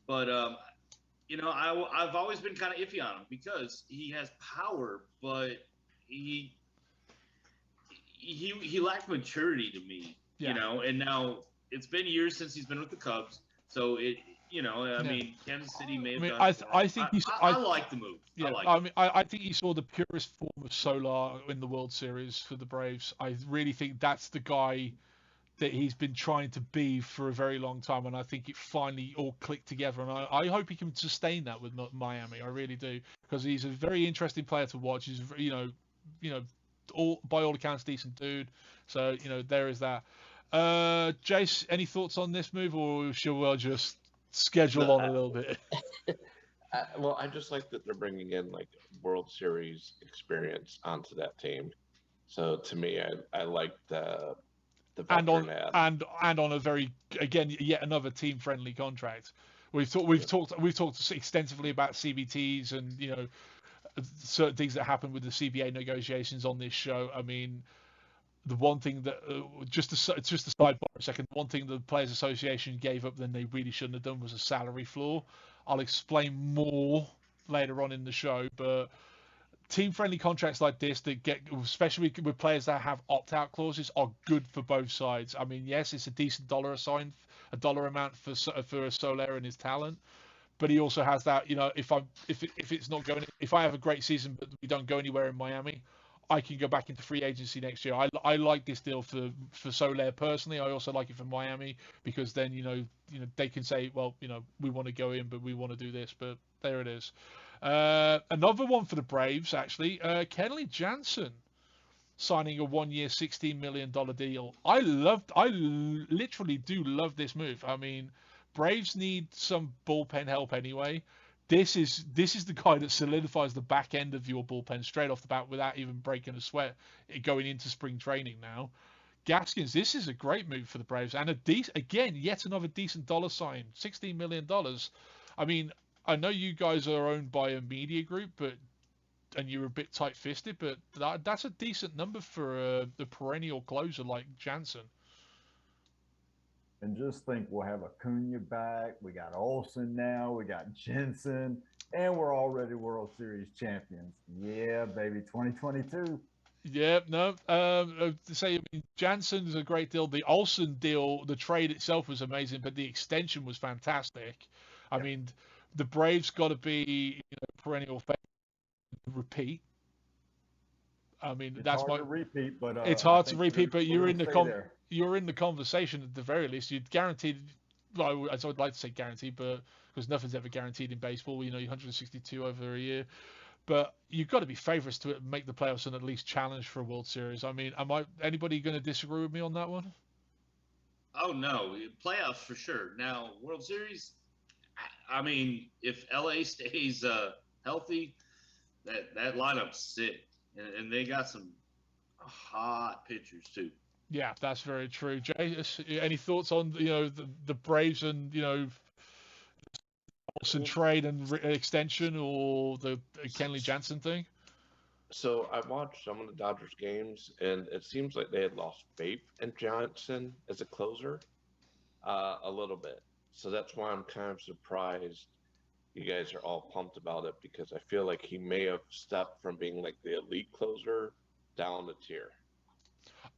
but I've always been kind of iffy on him because he has power, but he lacked maturity to me. Yeah. And now it's been years since he's been with the Cubs, so I mean, Kansas City may have done. I think I like the move. Yeah, I think he saw the purest form of Solar in the World Series for the Braves. I really think that's the guy that he's been trying to be for a very long time, and I think it finally all clicked together. And I hope he can sustain that with Miami. I really do, because he's a very interesting player to watch. He's by all accounts decent dude. So there is that. Jace, any thoughts on this move, or should we just schedule on a little bit? Well, I just like that they're bringing in like World Series experience onto that team. So to me, I like the and on veteran and on a very, again, yet another team friendly contract. We've talked extensively about CBTs and certain things that happen with the CBA negotiations on this show. I mean, the one thing that just to sidebar a second, one thing the Players Association gave up than they really shouldn't have done was a salary floor. I'll explain more later on in the show, but team-friendly contracts like this that get, especially with players that have opt-out clauses, are good for both sides. I mean, yes, it's a decent dollar amount for a Soler and his talent, but he also has that. If it's not going, if I have a great season but we don't go anywhere in Miami, I can go back into free agency next year. I like this deal for Soler personally. I also like it for Miami because then they can say, well, we want to go in, but we want to do this. But there it is. Another one for the Braves, actually. Kenley Jansen signing a 1-year, $16 million deal. I literally do love this move. I mean, Braves need some bullpen help anyway. This is the guy that solidifies the back end of your bullpen straight off the bat without even breaking a sweat going into spring training now. Gaskins, this is a great move for the Braves, and yet another decent dollar sign, $16 million. I mean, I know you guys are owned by a media group, and you're a bit tight-fisted, but that's a decent number for the perennial closer like Jansen. and just think we'll have Acuna back. We got Olsen now. We got Jensen, and we're already World Series champions. Yeah, baby, 2022. Yeah, no. To say, I mean, Jansen's a great deal. The Olsen deal, the trade itself was amazing, but the extension was fantastic. I mean, the Braves got to be perennial favorite to repeat. I mean, It's that's hard to repeat, but it's I hard to think repeat, but we're going to stay there. you're in the conversation at the very least. You're guaranteed. Well, I would like to say guaranteed, but because nothing's ever guaranteed in baseball. You're 162 over a year. But you've got to be favourites to make the playoffs and at least challenge for a World Series. I mean, anybody going to disagree with me on that one? Oh no, playoffs for sure. Now World Series. I mean, if LA stays healthy, that lineup's sick, and they got some hot pitchers too. Yeah, that's very true. Jay, any thoughts on the Braves and Olsen trade and extension or the Kenley Jansen thing? So I watched some of the Dodgers games, and it seems like they had lost faith in Johnson as a closer a little bit. So that's why I'm kind of surprised you guys are all pumped about it because I feel like he may have stepped from being like the elite closer down a tier.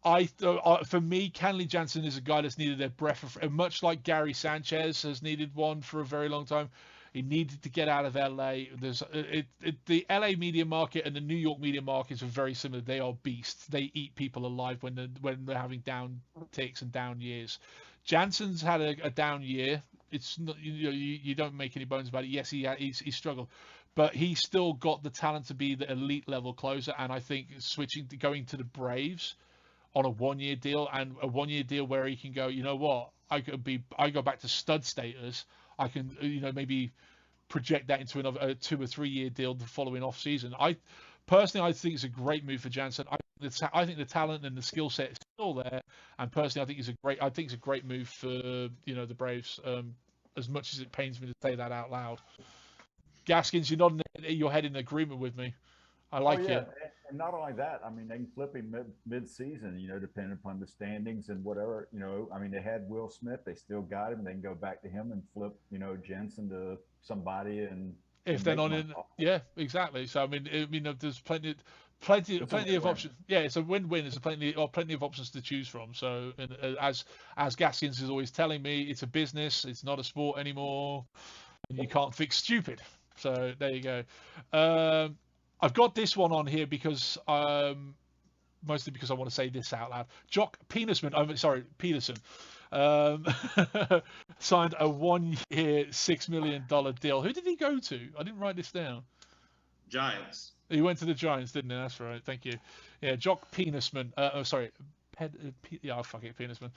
For me, Kenley Jansen is a guy that's needed a breath of, much like Gary Sanchez has needed one for a very long time. He needed to get out of LA. The LA media market and the New York media markets are very similar. They are beasts. They eat people alive when they're having down ticks and down years. Jansen's had a down year. It's not, you don't make any bones about it. Yes, he struggled, but he's still got the talent to be the elite level closer. And I think going to the Braves on a 1-year deal, and a 1-year deal where he can go, you know what, I go back to stud status. I can maybe project that into another 2 or 3 year deal the following off season. I think it's a great move for Jansen. I think the talent and the skill set is still there, and personally I think it's a great move for the Braves. As much as it pains me to say that out loud, Gaskins, you're nodding your head in agreement with me. I like Oh yeah, it. and not only that, I mean they can flip him mid-season, depending upon the standings and whatever. I mean they had Will Smith, they still got him. They can go back to him and flip, Jensen to somebody and If they're make not money. in, yeah, exactly. So I mean, there's plenty It's a of win-win. options. Yeah, it's a win-win. There's plenty of options to choose from. So, and, as Gaskins is always telling me, it's a business. It's not a sport anymore, and you can't fix stupid. So there you go. I've got this one on here because mostly because I want to say this out loud. Jock Penisman, Peterson, um, signed a 1-year, $6 million deal. Who did he go to? I didn't write this down. Giants. He went to the Giants, didn't he? That's right. Thank you. Yeah, Jock Penisman. Yeah, fuck it, Penisman.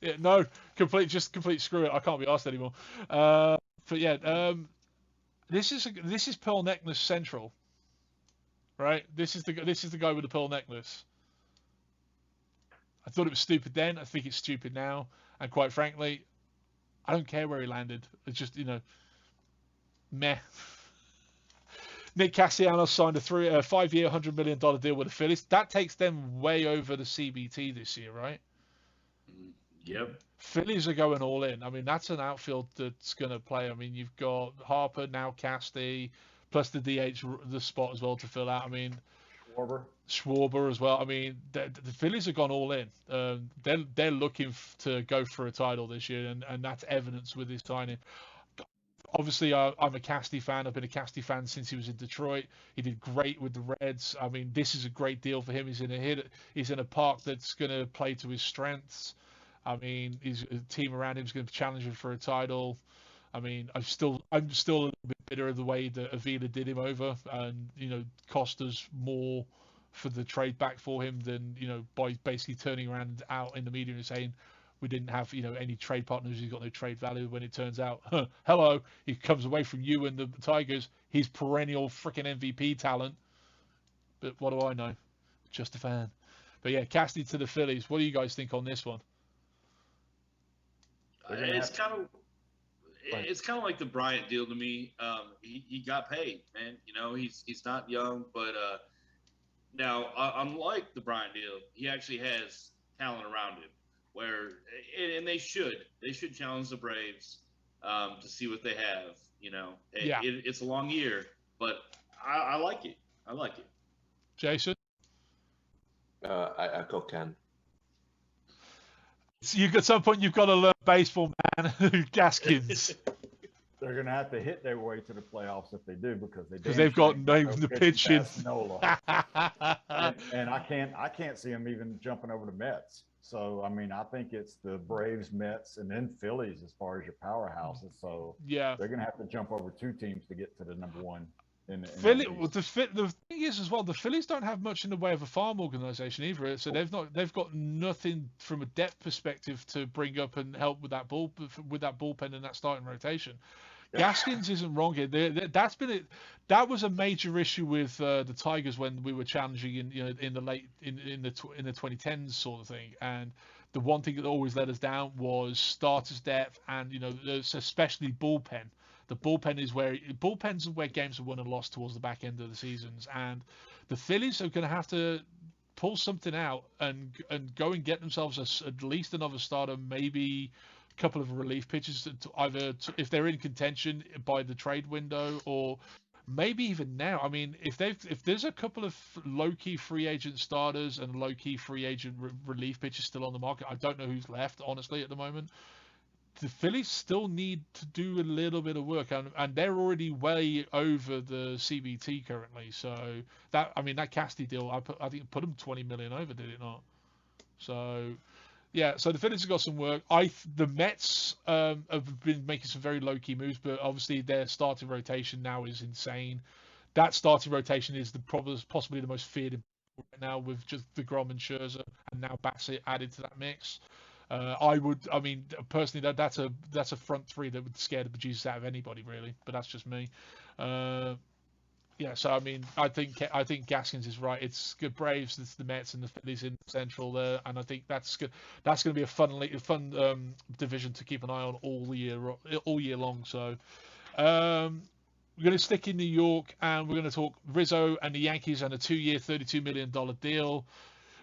Yeah, no, complete screw it. I can't be asked anymore. But yeah, this is Pearl Necklace Central, right? This is the guy with the pearl necklace. I thought it was stupid then. I think it's stupid now. And quite frankly, I don't care where he landed. It's just meh. Nick Castellanos signed a 5-year, $100 million deal with the Phillies. That takes them way over the CBT this year, right? Yep. Phillies are going all in. I mean, that's an outfield that's going to play. I mean, you've got Harper, now Casty, plus the DH the spot as well to fill out. I mean, Schwarber as well. I mean, the Phillies have gone all in. They're looking to go for a title this year, and that's evidence with his signing. Obviously, I'm a Casty fan. I've been a Casty fan since he was in Detroit. He did great with the Reds. I mean, this is a great deal for him. He's in a park that's going to play to his strengths. I mean, his team around him is going to challenge him for a title. I mean, I'm still a little bit bitter of the way that Avila did him over, and cost us more for the trade back for him than by basically turning around out in the media and saying we didn't have any trade partners. He's got no trade value. When it turns out, hello, he comes away from you and the Tigers. He's perennial freaking MVP talent. But what do I know? Just a fan. But yeah, Cassidy to the Phillies. What do you guys think on this one? It's kind of like the Bryant deal to me. He got paid, man. He's not young, but now unlike the Bryant deal, he actually has talent around him. where and they should challenge the Braves to see what they have. Yeah. It's a long year, but I like it. I like it. Jason? I echo Ken. So at some point you've got to learn baseball, man. Gaskins. They're going to have to hit their way to the playoffs if they do, because They've got no the pitching. and I can't see them even jumping over the Mets. So I mean, I think it's the Braves, Mets, and then Phillies as far as your powerhouses. So yeah, they're going to have to jump over 2 teams to get to the number 1. The thing is as well, the Phillies don't have much in the way of a farm organization either. So they've got nothing from a depth perspective to bring up and help with that bullpen and that starting rotation. Gaskins isn't wrong here. That was a major issue with the Tigers when we were challenging in the 2010s sort of thing. And the one thing that always let us down was starters depth and especially bullpen. The bullpens are where games are won and lost towards the back end of the seasons, and the Phillies are going to have to pull something out and go and get themselves at least another starter, maybe a couple of relief pitchers if they're in contention by the trade window, or maybe even now. I mean, if there's a couple of low-key free agent starters and low-key free agent relief pitchers still on the market, I don't know who's left honestly at the moment. The Phillies still need to do a little bit of work, and they're already way over the CBT currently. So that Casty deal, I think put them 20 million over, did it not? So yeah, so the Phillies have got some work. The Mets have been making some very low key moves, but obviously their starting rotation now is insane. That starting rotation is possibly the most feared right now, with just DeGrom and Scherzer, and now Bassett added to that mix. Personally, that's a front three that would scare the bejesus out of anybody, really. But that's just me. So I mean, I think Gaskins is right. It's good Braves, it's the Mets and the Phillies in Central there, and I think that's good. That's going to be a fun division to keep an eye on all year long. So. We're going to stick in New York, and we're going to talk Rizzo and the Yankees and a 2-year, $32 million deal,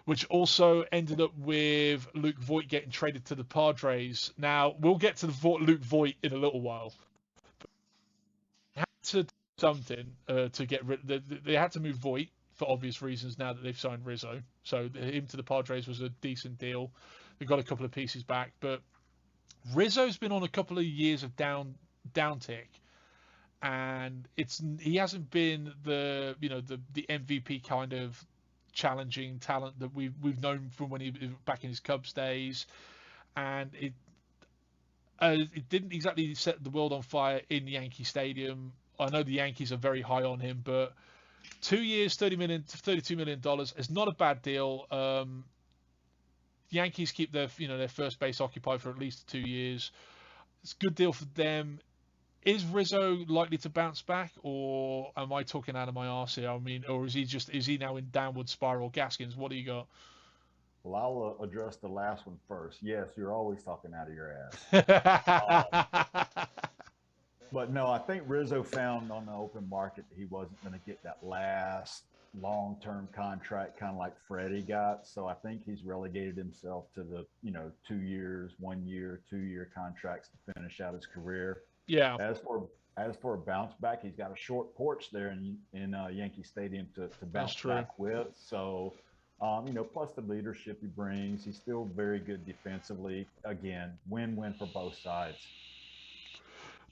which also ended up with Luke Voit getting traded to the Padres. Now, we'll get to Luke Voit in a little while. They had to do something to get rid. They had to move Voit for obvious reasons now that they've signed Rizzo. So him to the Padres was a decent deal. They got a couple of pieces back, but Rizzo's been on a couple of years of downtick. And he hasn't been the MVP kind of challenging talent that we've known from when he was back in his Cubs days, and it didn't exactly set the world on fire in Yankee Stadium. I know the Yankees are very high on him, but 2 years, $32 million is not a bad deal. Yankees keep their first base occupied for at least 2 years. It's a good deal for them. Is Rizzo likely to bounce back, or am I talking out of my arse here? I mean, or is he now in downward spiral? Gaskins, what do you got? Well, I'll address the last one first. Yes, you're always talking out of your ass. But no, I think Rizzo found on the open market that he wasn't going to get that last long-term contract, kind of like Freddie got. So I think he's relegated himself to the 2 years, 1 year, 2 year contracts to finish out his career. Yeah. As for a bounce back, he's got a short porch there in Yankee Stadium to bounce back with. So, plus the leadership he brings, he's still very good defensively. Again, win-win for both sides.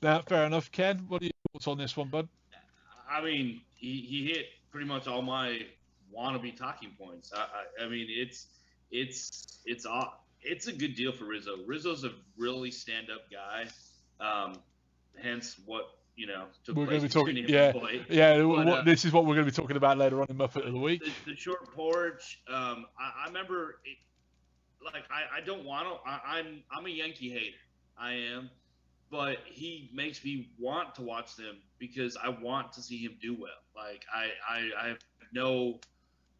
Now, fair enough. Ken, what are your thoughts on this one, bud? I mean, he hit pretty much all my wannabe talking points. I mean, it's a good deal for Rizzo. Rizzo's a really stand-up guy. Hence what took we're place. Going to be talking, But, this is what we're going to be talking about later on in Muppet of the Week. The short porch. I remember, I don't want to. I'm a Yankee hater. I am, but he makes me want to watch them because I want to see him do well. Like I have no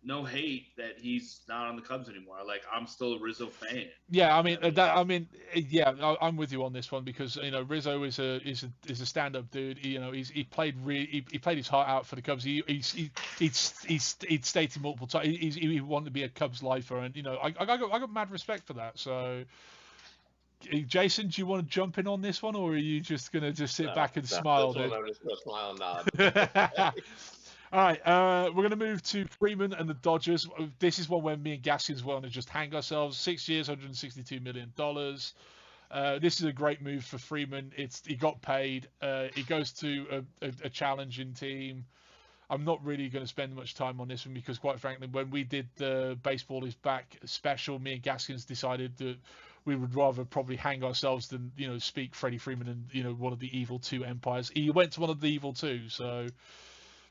no hate that he's not on the Cubs anymore. Like, I'm still a Rizzo fan. Yeah, yeah, I'm with you on this one because Rizzo is a stand-up dude. He played his heart out for the Cubs. He'd stated multiple times he wanted to be a Cubs lifer, and I got mad respect for that. So, Jason, do you want to jump in on this one, or are you just gonna just sit back and smile, this dude? one I'm just gonna smile and nod. All right, we're going to move to Freeman and the Dodgers. This is one where me and Gaskins want to just hang ourselves. 6 years, $162 million. This is a great move for Freeman. He got paid. He goes to a challenging team. I'm not really going to spend much time on this one because, quite frankly, when we did the Baseball is Back special, me and Gaskins decided that we would rather probably hang ourselves than speak Freddie Freeman and one of the evil two empires. He went to one of the evil two, so.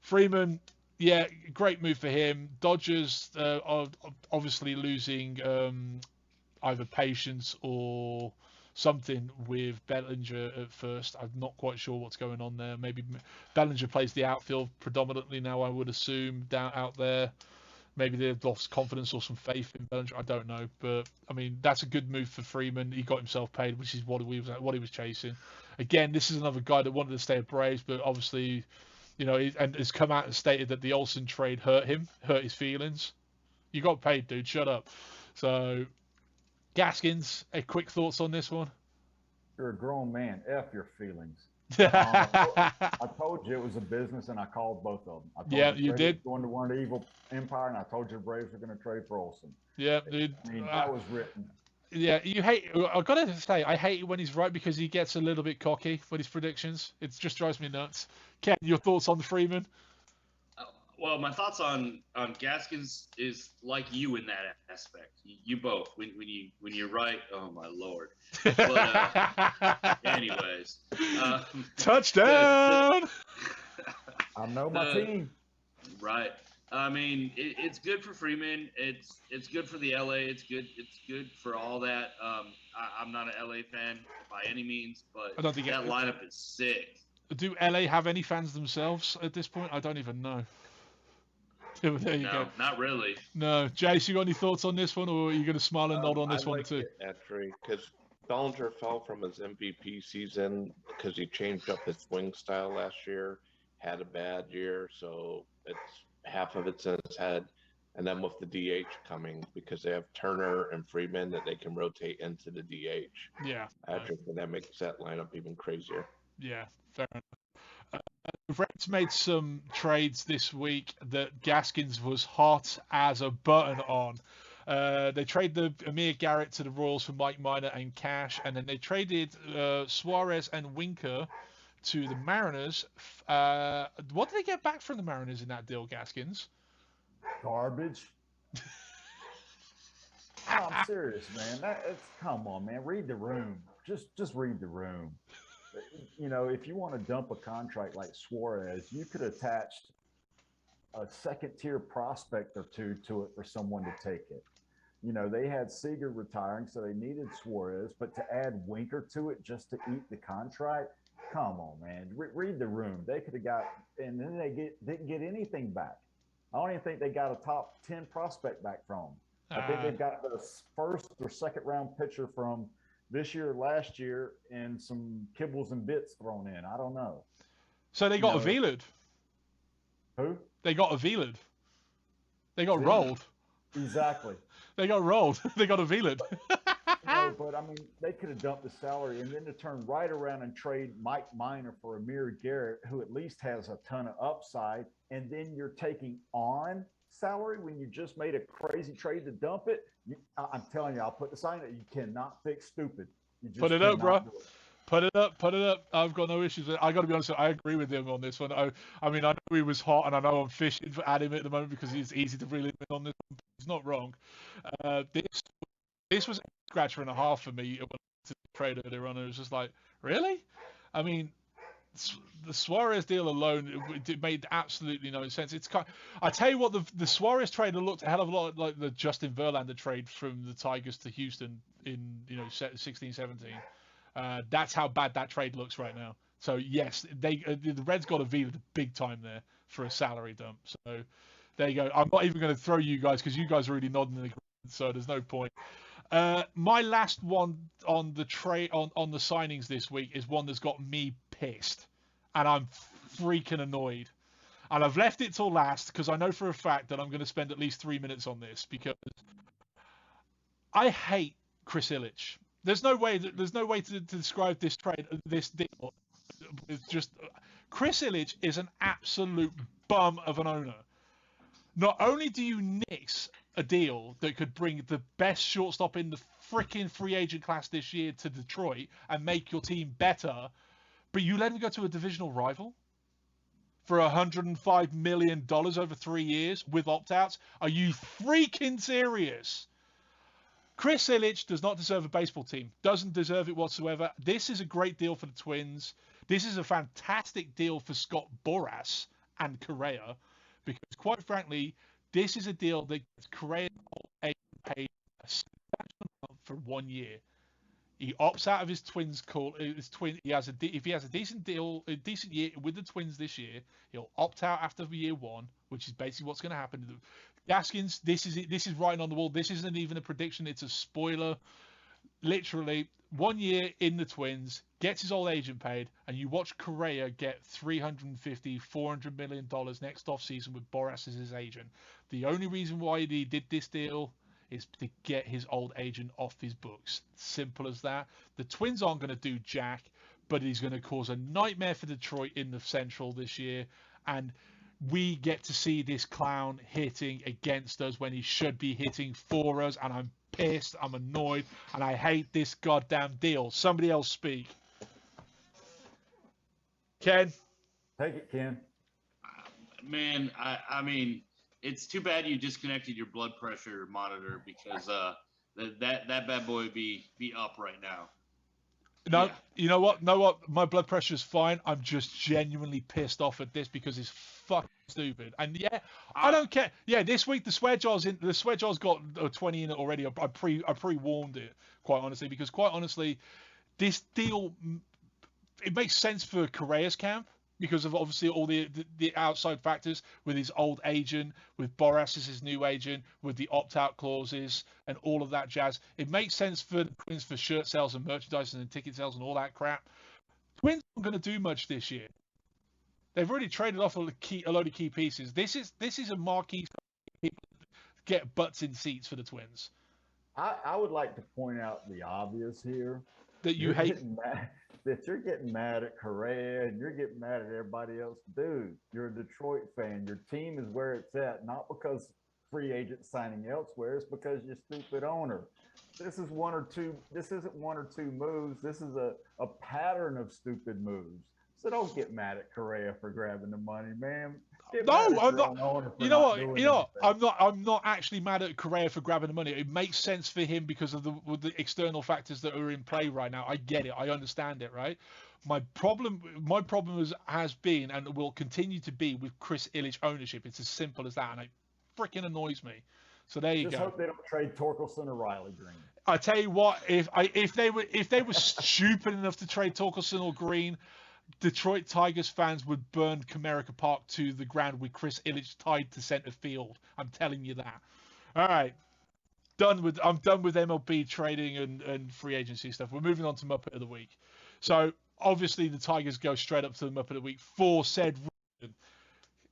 Freeman, yeah, great move for him. Dodgers are obviously losing either patience or something with Bellinger at first. I'm not quite sure what's going on there. Maybe Bellinger plays the outfield predominantly now, I would assume, down out there. Maybe they've lost confidence or some faith in Bellinger. I don't know, but I mean that's a good move for Freeman. He got himself paid, which is what he was chasing. Again, this is another guy that wanted to stay at Braves, but obviously and has come out and stated that the Olsen trade hurt his feelings. You got paid, dude. Shut up. So, Gaskins, quick thoughts on this one? You're a grown man. F your feelings. I told you it was a business, and I called both of them. I told you did. Going to one of the evil empire, and I told you the Braves were going to trade for Olsen. Yeah, dude. I mean, that was written. Yeah, you hate. I gotta say, I hate it when he's right because he gets a little bit cocky with his predictions. It just drives me nuts. Ken, your thoughts on Freeman? Well, my thoughts on Gaskins is like you in that aspect. You both. When you're right, oh my lord. But anyways, touchdown. I know my team. Right. I mean, it's good for Freeman. It's good for the LA. It's good for all that. I'm not an LA fan by any means, but I don't think that lineup is sick. Do LA have any fans themselves at this point? I don't even know. There you go. Not really. No, Jace, you got any thoughts on this one, or are you going to smile and nod on this one too? Actually, because Bellinger fell from his MVP season because he changed up his swing style last year, had a bad year, so it's half of it's in his head. And then with the DH coming, because they have Turner and Freeman that they can rotate into the DH. Yeah. Actually, that makes that lineup even crazier. Yeah, fair enough. The Reds made some trades this week that Gaskins was hot as a button on. They traded Amir Garrett to the Royals for Mike Minor and cash, and then they traded Suarez and Winker to the Mariners. What did they get back from the Mariners in that deal, Gaskins? Garbage. No, I'm serious, man. Come on, man. Read the room. Just read the room. If you want to dump a contract like Suarez, you could attach a second-tier prospect or two to it for someone to take it. They had Seager retiring, so they needed Suarez, but to add Winker to it just to eat the contract, come on, man. Read the room. They could have got, and then they didn't get anything back. I don't even think they got a top 10 prospect back from them. I think they've got the first or second round pitcher from this year, last year, and some kibbles and bits thrown in. I don't know. So they got Avilad. Who? They got Avilad. They got rolled. Exactly. They got rolled. They got Avilad. But I mean, they could have dumped the salary and then to turn right around and trade Mike Minor for Amir Garrett, who at least has a ton of upside, and then you're taking on salary when you just made a crazy trade to dump it. I'm telling you, I'll put the sign that you cannot fix stupid. You just put it up, bro. Put it up. I've got no issues with it. I got to be honest, I agree with him on this one. I mean, I know he was hot, and I know I'm fishing at him at the moment because it's easy to really win on this one. He's not wrong. This was a scratcher and a half for me when I trade earlier on. It was just like, really? I mean, the Suarez deal alone, it made absolutely no sense. I tell you what, the Suarez trade looked a hell of a lot like the Justin Verlander trade from the Tigers to Houston in 16-17. That's how bad that trade looks right now. So yes, the Reds got a big time there for a salary dump. So There you go. I'm not even going to throw you guys because you guys are already nodding in agreement, so there's no point. My last one on the on the signings this week is one that's got me pissed, and I'm freaking annoyed. And I've left it till last because I know for a fact that I'm going to spend at least 3 minutes on this because I hate Chris Illich. There's no way to describe this deal. It's just Chris Illich is an absolute bum of an owner. Not only do you nix a deal that could bring the best shortstop in the freaking free agent class this year to Detroit and make your team better, but you let him go to a divisional rival for $105 million over 3 years with opt-outs? Are you freaking serious? Chris Illich does not deserve a baseball team. Doesn't deserve it whatsoever. This is a great deal for the Twins. This is a fantastic deal for Scott Boras and Correa, because quite frankly, this is a deal that gets Correa paid a substantial amount for 1 year. He opts out of his Twins call. He has if he has a decent year with the Twins this year, he'll opt out after year 1, which is basically what's going to happen. Gaskins, this is writing on the wall. This isn't even a prediction; it's a spoiler. Literally, 1 year in the Twins, gets his old agent paid, and you watch Correa get $350-400 million next offseason with Boras as his agent. The only reason why he did this deal is to get his old agent off his books. Simple as that. The Twins aren't going to do jack, but he's going to cause a nightmare for Detroit in the Central this year, and we get to see this clown hitting against us when he should be hitting for us, and I'm pissed, I'm annoyed, and I hate this goddamn deal. Somebody else speak. Ken? Take it, Ken. Man, I mean, it's too bad you disconnected your blood pressure monitor, because that bad boy would be up right now. No, Yeah. You know what? My blood pressure is fine. I'm just genuinely pissed off at this because it's fucking stupid. And yeah, I don't care. Yeah, this week the swear jar's got 20 in it already. I pre-warned it, quite honestly, because quite honestly, this deal, it makes sense for Correa's camp because of obviously all the outside factors with his old agent, with Boras as his new agent, with the opt-out clauses and all of that jazz. It makes sense for the Twins for shirt sales and merchandising and ticket sales and all that crap. Twins aren't going to do much this year. They've already traded off a load of key pieces. This is a marquee. People get butts in seats for the Twins. I would like to point out the obvious here. That you hate. That you're getting mad at Correa and you're getting mad at everybody else. Dude, you're a Detroit fan. Your team is where it's at, not because free agent signing elsewhere. It's because you're stupid owner. This isn't one or two moves. This is a pattern of stupid moves. So don't get mad at Correa for grabbing the money, man. No, I'm not. You know what? I'm not actually mad at Correa for grabbing the money. It makes sense for him because of the external factors that are in play right now. I get it. I understand it. Right. My problem has been and will continue to be with Chris Illich ownership. It's as simple as that, and it freaking annoys me. So there you go. Just hope they don't trade Torkelson or Riley Green. I tell you what, if they were stupid enough to trade Torkelson or Green, Detroit Tigers fans would burn Comerica Park to the ground with Chris Illich tied to center field. I'm telling you that. All right. I'm done with MLB trading and free agency stuff. We're moving on to Muppet of the Week. So obviously the Tigers go straight up to the Muppet of the Week for said reason,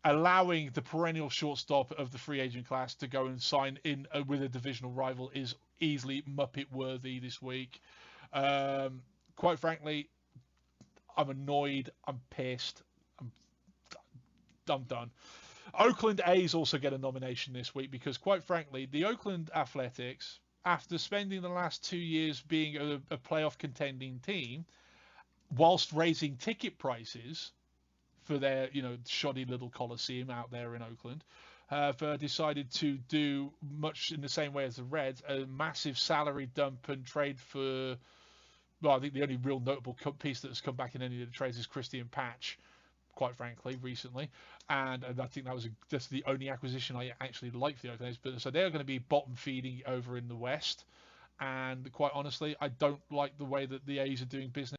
allowing the perennial shortstop of the free agent class to go and sign in with a divisional rival is easily Muppet worthy this week. Quite frankly, I'm annoyed. I'm pissed. I'm done. Oakland A's also get a nomination this week because, quite frankly, the Oakland Athletics, after spending the last 2 years being a playoff contending team, whilst raising ticket prices for their, shoddy little coliseum out there in Oakland, have decided to do much in the same way as the Reds, a massive salary dump and trade for. Well, I think the only real notable piece that has come back in any of the trades is Christian Patch, quite frankly, recently. And I think that's the only acquisition I actually like for the Oakland A's. But so they're going to be bottom feeding over in the West. And quite honestly, I don't like the way that the A's are doing business